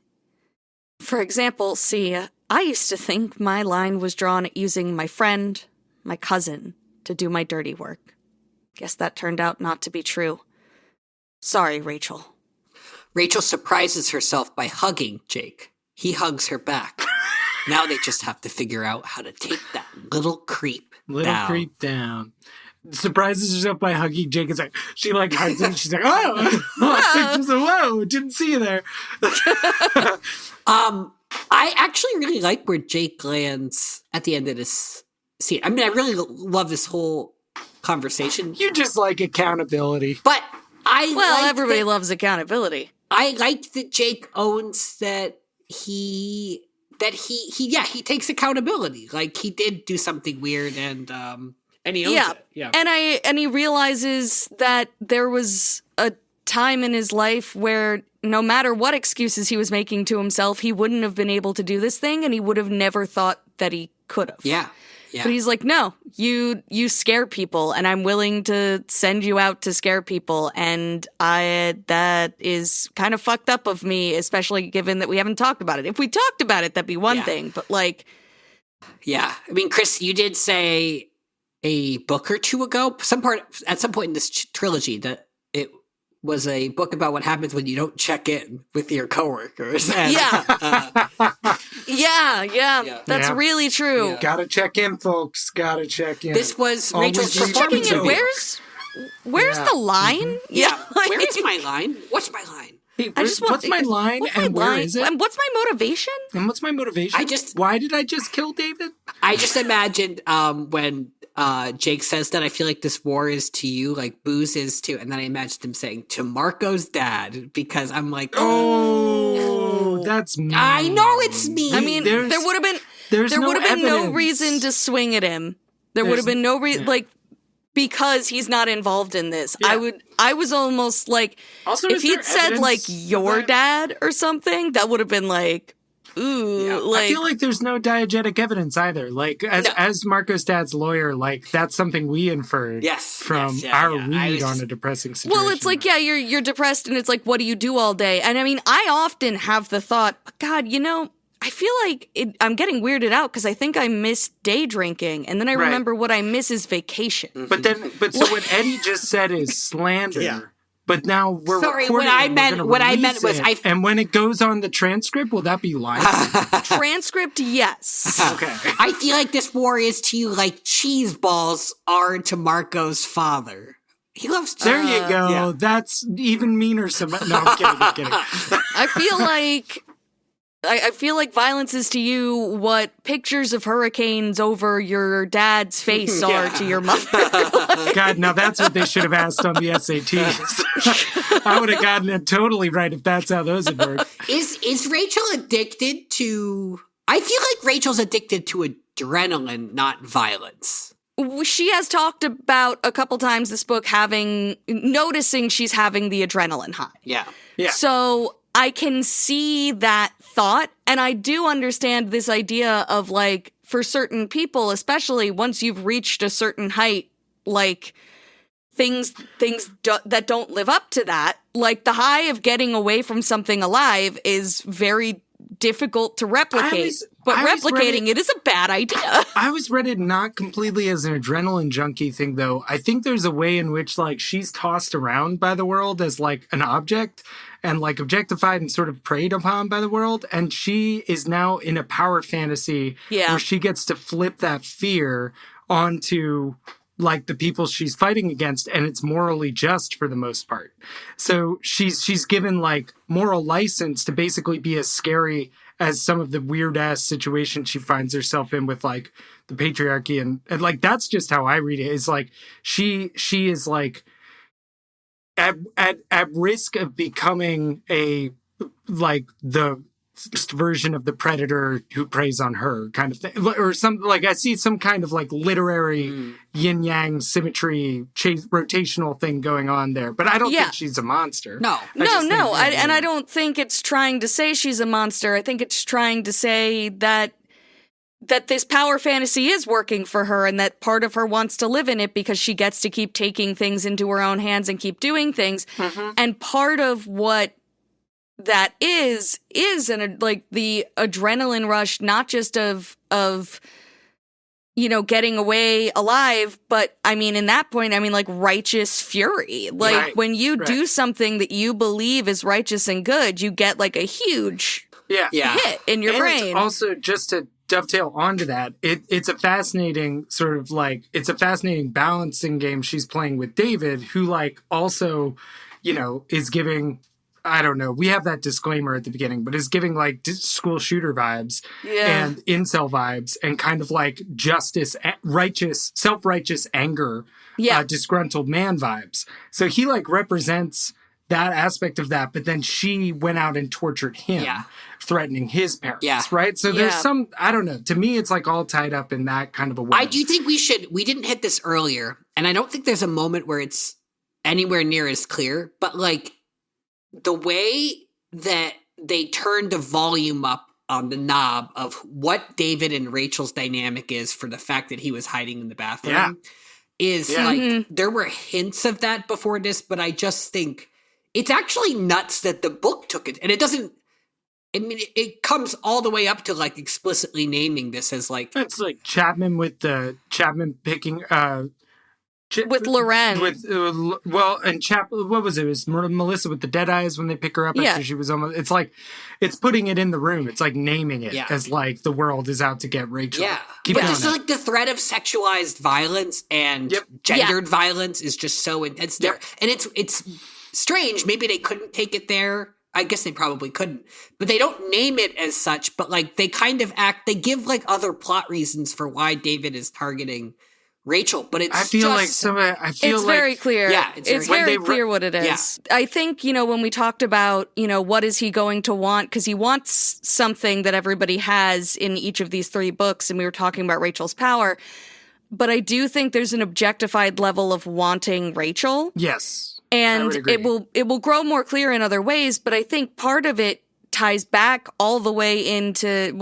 Speaker 2: for example, I used to think my line was drawn at using my friend, my cousin, to do my dirty work. Guess that turned out not to be true. Sorry, Rachel.
Speaker 1: Rachel surprises herself by hugging Jake. He hugs her back. Now they just have to figure out how to take that little creep down.
Speaker 3: Surprises herself by hugging Jake. It's like, she like hugs him. She's like, oh, she's like, whoa, didn't see you there.
Speaker 1: I actually really like where Jake lands at the end of this scene. I mean, I really love this whole conversation.
Speaker 3: You just like accountability.
Speaker 1: But
Speaker 2: everybody loves accountability.
Speaker 1: I liked that Jake owns that he takes accountability. Like, he did do something weird and he owns it. Yeah.
Speaker 2: And he realizes that there was a time in his life where no matter what excuses he was making to himself, he wouldn't have been able to do this thing, and he would have never thought that he could have.
Speaker 1: Yeah.
Speaker 2: But he's like, no, you scare people, and I'm willing to send you out to scare people, and that is kind of fucked up of me, especially given that we haven't talked about it. If we talked about it, that'd be one thing, but like...
Speaker 1: Yeah. I mean, Chris, you did say a book or two ago, at some point in this trilogy, that it was a book about what happens when you don't check in with your coworkers. And,
Speaker 2: yeah. That's really true.
Speaker 3: Yeah. Gotta check in, folks. Gotta check in.
Speaker 1: This was Rachel's
Speaker 2: performance.
Speaker 1: checking in.
Speaker 2: Where's the line?
Speaker 1: Yeah. Where is my line? What's my line?
Speaker 3: Hey, what's my line and where is it?
Speaker 2: And what's my motivation?
Speaker 3: Why did I just kill David?
Speaker 1: I just imagined when Jake says that, I feel like this war is to you, like booze is to, and then I imagined him saying to Marco's dad, because I'm like,
Speaker 3: that's mean.
Speaker 1: I know it's me.
Speaker 2: I mean, there would have been no reason to swing at him. There would have been no reason, like, because he's not involved in this. Yeah. I was almost like, also, if he'd said like your dad or something, that would have been like, ooh.
Speaker 3: Yeah.
Speaker 2: Like,
Speaker 3: I feel like there's no diegetic evidence either. Like, as Marco's dad's lawyer, like, that's something we inferred from our read on a depressing situation.
Speaker 2: Well, it's like, you're depressed, and it's like, what do you do all day? And I mean, I often have the thought, God, I feel like I'm getting weirded out because I think I miss day drinking, and then I remember what I miss is vacation.
Speaker 3: So what Eddie just said is slander But now we're
Speaker 1: Sorry,
Speaker 3: recording.
Speaker 1: what I meant was
Speaker 3: and when it goes on the transcript, will that be live?
Speaker 2: Transcript, yes.
Speaker 3: Okay.
Speaker 1: I feel like this war is to you like cheese balls are to Marco's father. He loves cheese.
Speaker 3: There you go.
Speaker 1: Yeah.
Speaker 3: That's even meaner. No, I'm kidding.
Speaker 2: I feel like violence is to you what pictures of hurricanes over your dad's face are to your mother.
Speaker 3: God, now that's what they should have asked on the SATs. I would have gotten it totally right if that's how those would work.
Speaker 1: Is Rachel addicted to... I feel like Rachel's addicted to adrenaline, not violence.
Speaker 2: She has talked about a couple times this book noticing she's having the adrenaline high.
Speaker 1: Yeah.
Speaker 2: So I can see that thought, and I do understand this idea of like, for certain people, especially once you've reached a certain height, like things that don't live up to that, like the high of getting away from something alive is very difficult to replicate. But replicating it is a bad idea.
Speaker 3: I always read it not completely as an adrenaline junkie thing, though. I think there's a way in which, like, she's tossed around by the world as, like, an object and, like, objectified and sort of preyed upon by the world. And she is now in a power fantasy where she gets to flip that fear onto, like, the people she's fighting against, and it's morally just for the most part. So she's given, like, moral license to basically be as scary as some of the weird-ass situations she finds herself in with, like, the patriarchy. And like, that's just how I read it. It's like, she is, like, at risk of becoming like, the version of the predator who preys on her kind of thing. Or some, like, I see some kind of, like, literary yin-yang symmetry rotational thing going on there. But I don't think she's a monster.
Speaker 1: No.
Speaker 2: I don't think it's trying to say she's a monster. I think it's trying to say that this power fantasy is working for her, and that part of her wants to live in it because she gets to keep taking things into her own hands and keep doing things. Mm-hmm. And part of what that is like the adrenaline rush, not just of you know, getting away alive, but I mean, in that point, I mean, like, righteous fury. Like, when you do something that you believe is righteous and good, you get, like, a huge hit in your brain.
Speaker 3: It's also, just to dovetail onto that, it's a fascinating sort of, like, it's a fascinating balancing game she's playing with David, who, like, also, you know, is giving... I don't know. We have that disclaimer at the beginning, but is giving, like, school shooter vibes and incel vibes and kind of, like, justice, righteous, self-righteous anger, disgruntled man vibes. So he, like, represents that aspect of that, but then she went out and tortured him, threatening his parents, right? So there's some, I don't know. To me, it's, like, all tied up in that kind of a way.
Speaker 1: I do think we didn't hit this earlier, and I don't think there's a moment where it's anywhere near as clear, but, like, the way that they turned the volume up on the knob of what David and Rachel's dynamic is for the fact that he was hiding in the bathroom is like, there were hints of that before this, but I just think it's actually nuts that the book took it. And it doesn't, I mean, it comes all the way up to, like, explicitly naming this as, like...
Speaker 3: It's like Chapman picking...
Speaker 2: with Loren.
Speaker 3: What was it? It was Melissa with the dead eyes when they pick her up after she was almost... It's like, it's putting it in the room. It's like naming it as, like, the world is out to get Rachel.
Speaker 1: Yeah. But just, like, the threat of sexualized violence and gendered violence is just so intense there. And it's strange. Maybe they couldn't take it there. I guess they probably couldn't. But they don't name it as such, but, like, they kind of they give, like, other plot reasons for why David is targeting Rachel, but it's
Speaker 2: very clear.
Speaker 1: Yeah,
Speaker 2: it's very clear what it is. Yeah. I think, you know, when we talked about, you know, what is he going to want? Because he wants something that everybody has in each of these 3 books, and we were talking about Rachel's power. But I do think there's an objectified level of wanting Rachel.
Speaker 3: Yes.
Speaker 2: And it will grow more clear in other ways, but I think part of it ties back all the way into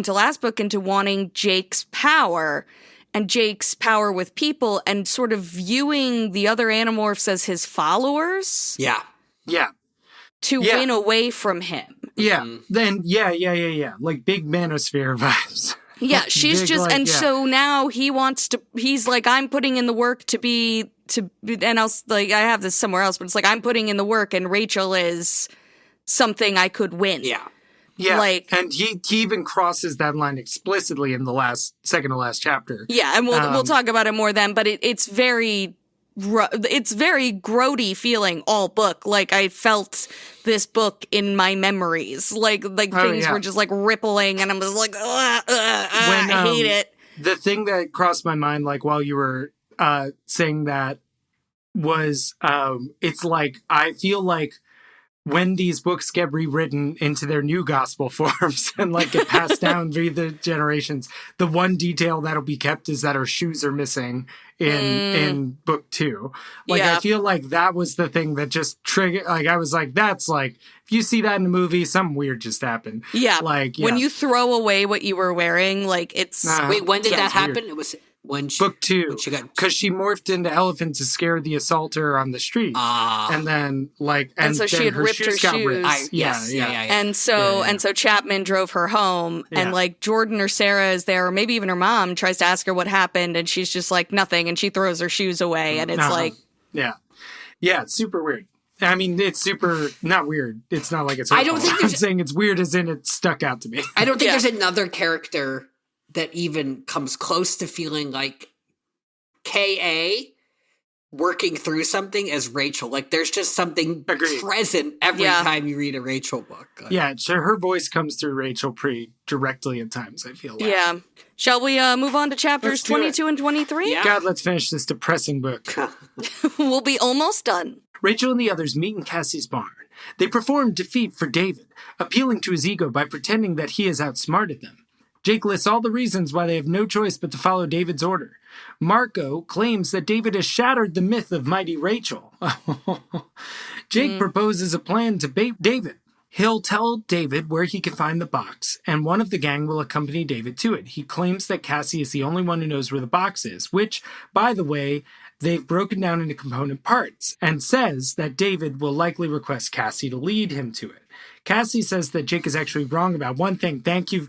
Speaker 2: last book, into wanting Jake's power. And Jake's power with people, and sort of viewing the other Animorphs as his followers.
Speaker 3: Yeah.
Speaker 2: To win away from him.
Speaker 3: Yeah. Then, Like big manosphere vibes.
Speaker 2: Yeah, she's
Speaker 3: Big,
Speaker 2: just,
Speaker 3: like,
Speaker 2: and
Speaker 3: yeah.
Speaker 2: so now he's like, I'm putting in the work and else, like, I have this somewhere else, but it's like, I'm putting in the work and Rachel is something I could win.
Speaker 1: Yeah.
Speaker 3: Yeah,
Speaker 2: Like,
Speaker 3: and he even crosses that line explicitly in the second to last chapter.
Speaker 2: yeah, and we'll talk about it more then, but it's very grody feeling all book. Like, I felt this book in my memories. Like things were just like rippling, and I was like, I hate it.
Speaker 3: The thing that crossed my mind, like while you were saying that, was it's like I feel like when these books get rewritten into their new gospel forms and like get passed down through the generations, the one detail that'll be kept is that her shoes are missing in book 2. Like, I feel like that was the thing that just triggered. Like, I was like, that's like, if you see that in a movie, something weird just happened.
Speaker 2: Yeah.
Speaker 3: Like,
Speaker 2: when you throw away what you were wearing, like, it's...
Speaker 1: Wait, when did that happen?
Speaker 3: weird.
Speaker 1: It was when
Speaker 3: book 2,
Speaker 1: when she got,
Speaker 3: because she morphed into elephant to scare the assaulter on the street, and then like, and
Speaker 2: so she
Speaker 3: then
Speaker 2: had ripped her
Speaker 3: got ripped.
Speaker 2: shoes.
Speaker 1: Yeah.
Speaker 2: And so Chapman drove her home, and like Jordan or Sarah is there, or maybe even her mom tries to ask her what happened, and she's just like nothing, and she throws her shoes away, and it's like,
Speaker 3: it's super weird. I mean, it's super not weird. It's not like it's.
Speaker 1: I don't think
Speaker 3: I'm saying it's weird as in it stuck out to me.
Speaker 1: I don't think there's another character that even comes close to feeling like KA working through something as Rachel. Like, there's just something present every time you read a Rachel book.
Speaker 3: Yeah, so her voice comes through Rachel pretty directly at times, I feel like.
Speaker 2: Yeah. Shall we move on to chapters 22 and 23?
Speaker 1: Yeah.
Speaker 3: God, let's finish this depressing book.
Speaker 2: We'll be almost done.
Speaker 3: Rachel and the others meet in Cassie's barn. They perform defeat for David, appealing to his ego by pretending that he has outsmarted them. Jake lists all the reasons why they have no choice but to follow David's order. Marco claims that David has shattered the myth of mighty Rachel. Jake proposes a plan to bait David. He'll tell David where he can find the box, and one of the gang will accompany David to it. He claims that Cassie is the only one who knows where the box is, which, by the way, they've broken down into component parts, and says that David will likely request Cassie to lead him to it. Cassie says that Jake is actually wrong about one thing. Thank you,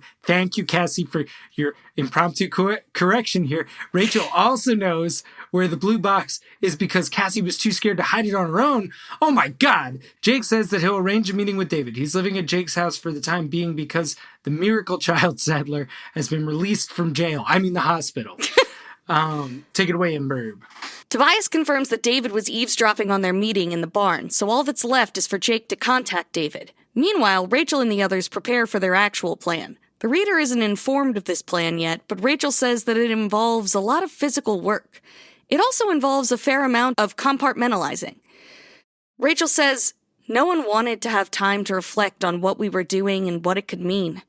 Speaker 3: Cassie, for your impromptu correction here. Rachel also knows where the blue box is because Cassie was too scared to hide it on her own. Oh my God! Jake says that he'll arrange a meeting with David. He's living at Jake's house for the time being because the miracle child Sadler has been released from jail. I mean the hospital. Take it away, Imberb.
Speaker 2: Tobias confirms that David was eavesdropping on their meeting in the barn, so all that's left is for Jake to contact David. Meanwhile, Rachel and the others prepare for their actual plan. The reader isn't informed of this plan yet, but Rachel says that it involves a lot of physical work. It also involves a fair amount of compartmentalizing. Rachel says, no one wanted to have time to reflect on what we were doing and what it could mean.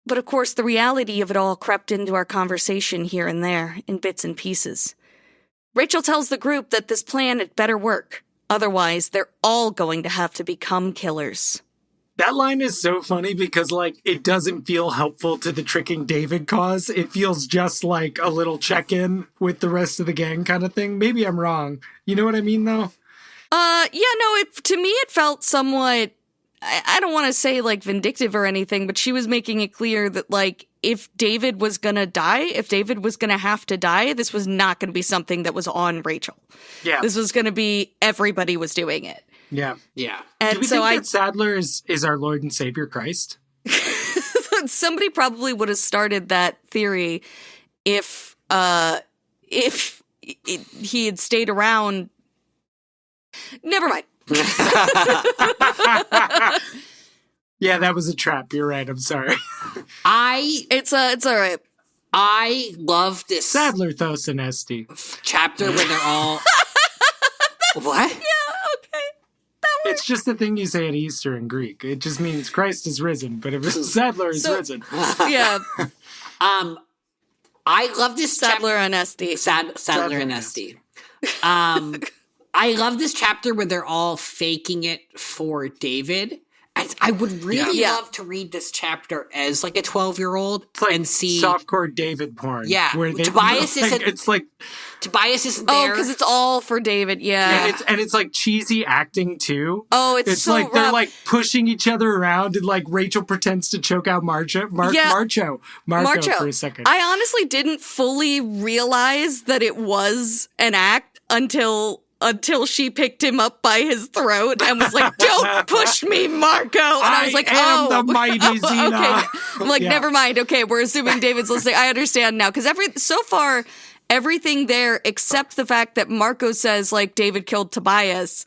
Speaker 2: But of course, the reality of it all crept into our conversation here and there, in bits and pieces. Rachel tells the group that this plan had better work. Otherwise, they're all going to have to become killers.
Speaker 3: That line is so funny because, like, it doesn't feel helpful to the tricking David cause. It feels just like a little check-in with the rest of the gang kind of thing. Maybe I'm wrong. You know what I mean, though?
Speaker 2: To me it felt somewhat, I don't want to say, like, vindictive or anything, but she was making it clear that, like, if David was gonna die, if David was gonna have to die, this was not gonna be something that was on Rachel.
Speaker 3: Yeah.
Speaker 2: This was gonna be, everybody was doing it.
Speaker 3: Yeah.
Speaker 1: Yeah.
Speaker 2: And
Speaker 3: Do we think that Sadler is our Lord and Savior Christ?
Speaker 2: Somebody probably would have started that theory if he had stayed around. Never mind.
Speaker 3: Yeah, that was a trap. You're right. I'm sorry.
Speaker 2: It's all right.
Speaker 1: I love this
Speaker 3: Sadler Thosinesti
Speaker 1: chapter where they're all. What?
Speaker 2: Yeah, okay.
Speaker 3: It's just the thing you say at Easter in Greek. It just means Christ is risen, but if it's Sadler is risen.
Speaker 2: Yeah.
Speaker 1: I love this
Speaker 2: Sadler and Esty.
Speaker 1: Sadler and Esty. I love this chapter where they're all faking it for David. I would really love to read this chapter as like a 12-year-old
Speaker 3: like
Speaker 1: and see
Speaker 3: softcore David porn.
Speaker 1: Yeah,
Speaker 3: where
Speaker 1: Tobias isn't.
Speaker 3: It's like
Speaker 1: Tobias isn't
Speaker 2: Oh,
Speaker 1: there.
Speaker 2: because it's all for David. Yeah.
Speaker 3: and it's like cheesy acting too.
Speaker 2: Oh, it's so
Speaker 3: like
Speaker 2: rough.
Speaker 3: they're like pushing each other around, and like Rachel pretends to choke out Marco for a second.
Speaker 2: I honestly didn't fully realize that it was an act until she picked him up by his throat and was like, "Don't push me, Marco." And I was like,
Speaker 3: am the mighty Xena.
Speaker 2: Okay. I'm like, never mind. Okay, we're assuming David's listening. I understand now. Because so far, everything there, except the fact that Marco says, like, David killed Tobias,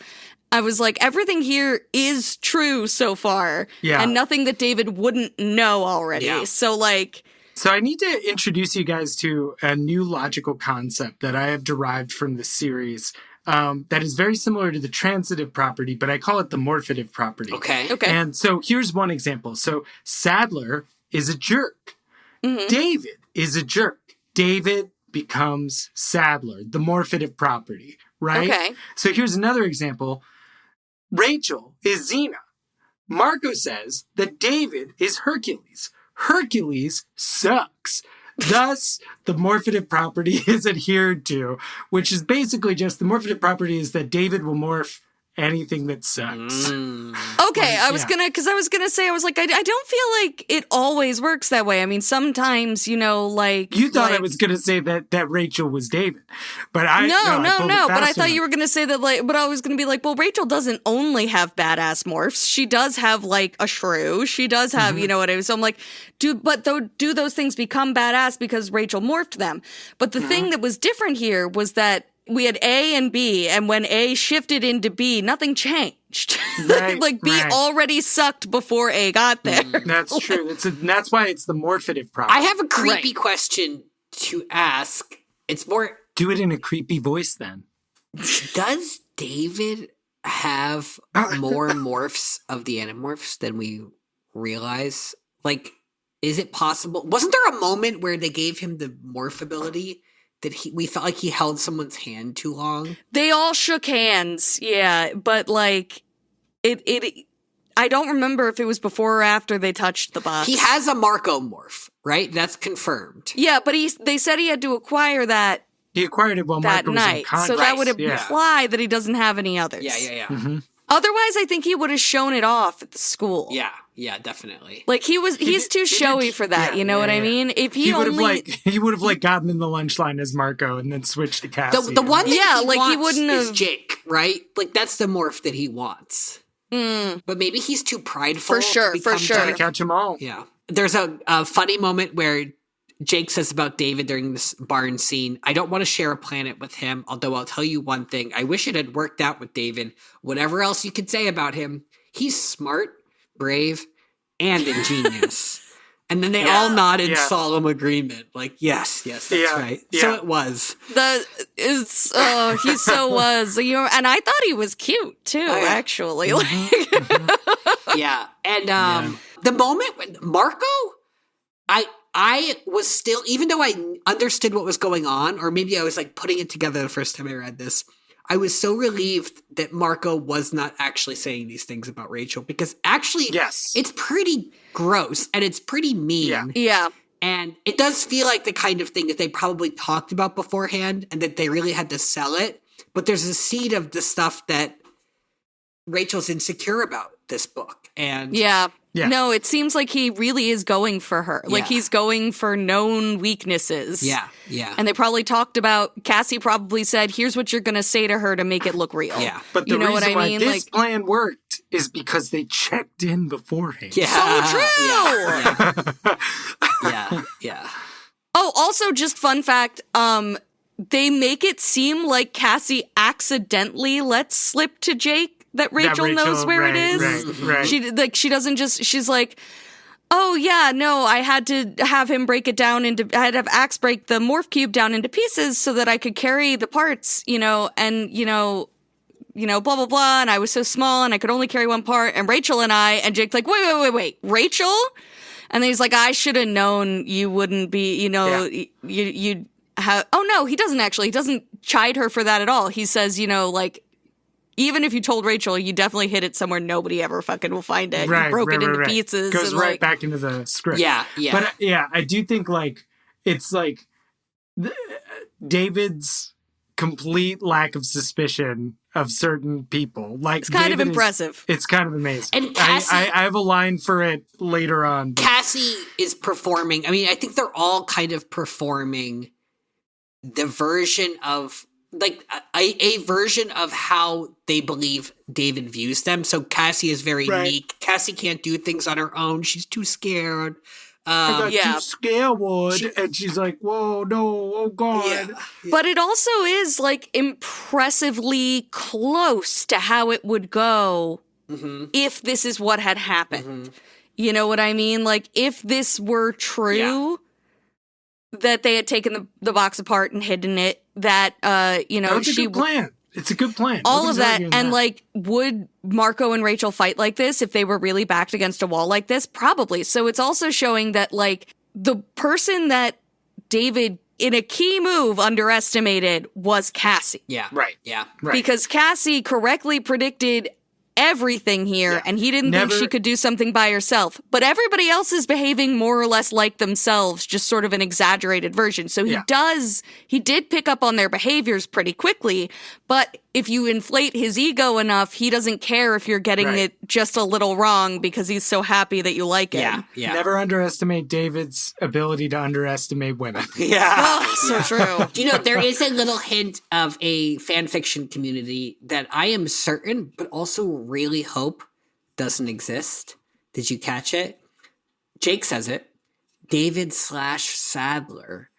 Speaker 2: I was like, everything here is true so far.
Speaker 3: Yeah.
Speaker 2: And nothing that David wouldn't know already.
Speaker 1: Yeah.
Speaker 2: So, like...
Speaker 3: So I need to introduce you guys to a new logical concept that I have derived from this series that is very similar to the transitive property, but I call it the morphative property.
Speaker 1: Okay.
Speaker 3: And so here's one example. So Sadler is a jerk. Mm-hmm. David is a jerk. David becomes Sadler, the morphative property, right?
Speaker 2: Okay.
Speaker 3: So here's another example. Rachel is Xena. Marco says that David is Hercules. Hercules sucks. Thus, the morphative property is adhered to, which is basically just the morphative property is that David will morph anything that sucks.
Speaker 2: Okay, I was gonna say, I was like, I don't feel like it always works that way. I mean, sometimes, like...
Speaker 3: You thought
Speaker 2: like,
Speaker 3: I was going to say that Rachel was David, but I...
Speaker 2: No, but I thought you were going to say that, like, but I was going to be like, well, Rachel doesn't only have badass morphs. She does have, like, a shrew. She does have, you know what I mean? So I'm like, do those things become badass because Rachel morphed them? But the thing that was different here was that we had A and B, and when A shifted into B, nothing changed.
Speaker 3: Right,
Speaker 2: like B already sucked before A got there.
Speaker 3: That's true. That's why it's the morphative property.
Speaker 1: I have a creepy question to ask. It's more...
Speaker 3: Do it in a creepy voice then.
Speaker 1: Does David have more morphs of the Animorphs than we realize? Like, is it possible? Wasn't there a moment where they gave him the morph ability that we felt like he held someone's hand too long?
Speaker 2: They all shook hands, yeah, but like I don't remember if it was before or after they touched the box.
Speaker 1: He has a Marco morph, right? That's confirmed.
Speaker 2: Yeah, but they said he had to acquire that.
Speaker 3: He acquired it while
Speaker 2: that
Speaker 3: Marco was
Speaker 2: night,
Speaker 3: unconscious.
Speaker 2: so that would imply that he doesn't have any others.
Speaker 1: Yeah.
Speaker 3: Mm-hmm.
Speaker 2: Otherwise, I think he would have shown it off at the school.
Speaker 1: Yeah, definitely.
Speaker 2: Like he's too showy for that. You know what I mean? If he
Speaker 3: would
Speaker 2: only
Speaker 3: have like gotten in the lunch line as Marco and then switched to Cassie.
Speaker 1: The one thing he
Speaker 2: like he
Speaker 1: wants
Speaker 2: wouldn't
Speaker 1: is
Speaker 2: have
Speaker 1: Jake, right? Like that's the morph that he wants. But maybe he's too prideful.
Speaker 2: For sure.
Speaker 3: Trying to catch them all.
Speaker 1: Yeah. There's a funny moment where Jake says about David during this barn scene, I don't want to share a planet with him, although I'll tell you one thing. I wish it had worked out with David. Whatever else you could say about him, he's smart, brave, and ingenious. And then they all nod in solemn agreement. Like, yes, that's right.
Speaker 3: Yeah.
Speaker 1: So it was.
Speaker 2: he so was. And I thought he was cute too, actually.
Speaker 1: Yeah. And the moment when Marco, I was still, even though I understood what was going on, or maybe I was like putting it together the first time I read this, I was so relieved that Marco was not actually saying these things about Rachel, because actually it's pretty gross and it's pretty mean.
Speaker 2: Yeah.
Speaker 1: And it does feel like the kind of thing that they probably talked about beforehand and that they really had to sell it. But there's a seed of the stuff that Rachel's insecure about this book. And
Speaker 2: no, it seems like he really is going for her. Like he's going for known weaknesses.
Speaker 1: Yeah.
Speaker 2: And they probably talked about, Cassie probably said, here's what you're going to say to her to make it look real.
Speaker 1: Yeah.
Speaker 3: But the reason why this plan worked is because they checked in beforehand.
Speaker 2: So true!
Speaker 1: Yeah.
Speaker 2: Oh, also, just fun fact, they make it seem like Cassie accidentally lets slip to Jake that Rachel knows where it is.
Speaker 3: Right.
Speaker 2: She doesn't just, she's like, oh yeah, no, I had to have him break it down I had to have Axe break the morph cube down into pieces so that I could carry the parts, and blah, blah, blah. And I was so small and I could only carry one part. And Rachel and Jake's like, wait, Rachel? And then he's like, I should have known you wouldn't be, you'd have, oh no, he doesn't actually. He doesn't chide her for that at all. He says, even if you told Rachel, you definitely hid it somewhere nobody ever fucking will find it.
Speaker 3: Right,
Speaker 2: you broke
Speaker 3: right,
Speaker 2: it into
Speaker 3: right.
Speaker 2: pieces.
Speaker 3: Goes
Speaker 2: and
Speaker 3: right back into the script.
Speaker 1: Yeah, yeah.
Speaker 3: But I do think like it's like David's complete lack of suspicion of certain people. Like
Speaker 2: it's kind
Speaker 3: David
Speaker 2: of impressive.
Speaker 3: It's kind of amazing.
Speaker 1: And Cassie,
Speaker 3: I have a line for it later on. But
Speaker 1: Cassie is performing. I mean, I think they're all kind of performing the version of like a version of how they believe David views them. So Cassie is very meek. Cassie can't do things on her own. She's too scared.
Speaker 3: I got too scared, and she's like, "Whoa, no, oh God!"
Speaker 1: Yeah.
Speaker 2: But it also is like impressively close to how it would go if this is what had happened. You know what I mean? Like if this were true, that they had taken the box apart and hidden it. That
Speaker 3: That's a good plan. It's a good plan.
Speaker 2: All of that, and like, would Marco and Rachel fight like this if they were really backed against a wall like this? Probably. So it's also showing that like the person that David in a key move underestimated was Cassie.
Speaker 1: Yeah.
Speaker 3: Right.
Speaker 1: Yeah.
Speaker 3: Right.
Speaker 2: Because Cassie correctly predicted everything here, and he didn't think she could do something by herself. But everybody else is behaving more or less like themselves, just sort of an exaggerated version. So he did pick up on their behaviors pretty quickly, but if you inflate his ego enough, he doesn't care if you're getting it just a little wrong because he's so happy that you like him.
Speaker 1: Yeah.
Speaker 3: Never underestimate David's ability to underestimate women.
Speaker 1: Yeah.
Speaker 2: Oh, so true.
Speaker 1: Do you know, there is a little hint of a fan fiction community that I am certain, but also really hope doesn't exist. Did you catch it? Jake says it. David/Sadler.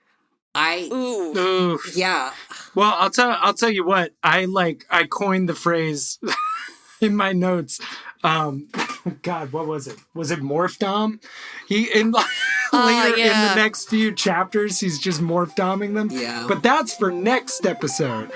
Speaker 2: Ooh.
Speaker 1: Yeah.
Speaker 3: Well, I'll tell you what. I coined the phrase in my notes. God, what was it? Was it Morph Dom? Later in the next few chapters, he's just Morph Doming them.
Speaker 1: Yeah.
Speaker 3: But that's for next episode.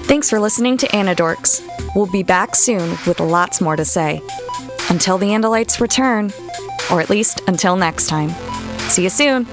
Speaker 4: Thanks for listening to Anidorks. We'll be back soon with lots more to say. Until the Andalites return, or at least until next time. See you soon!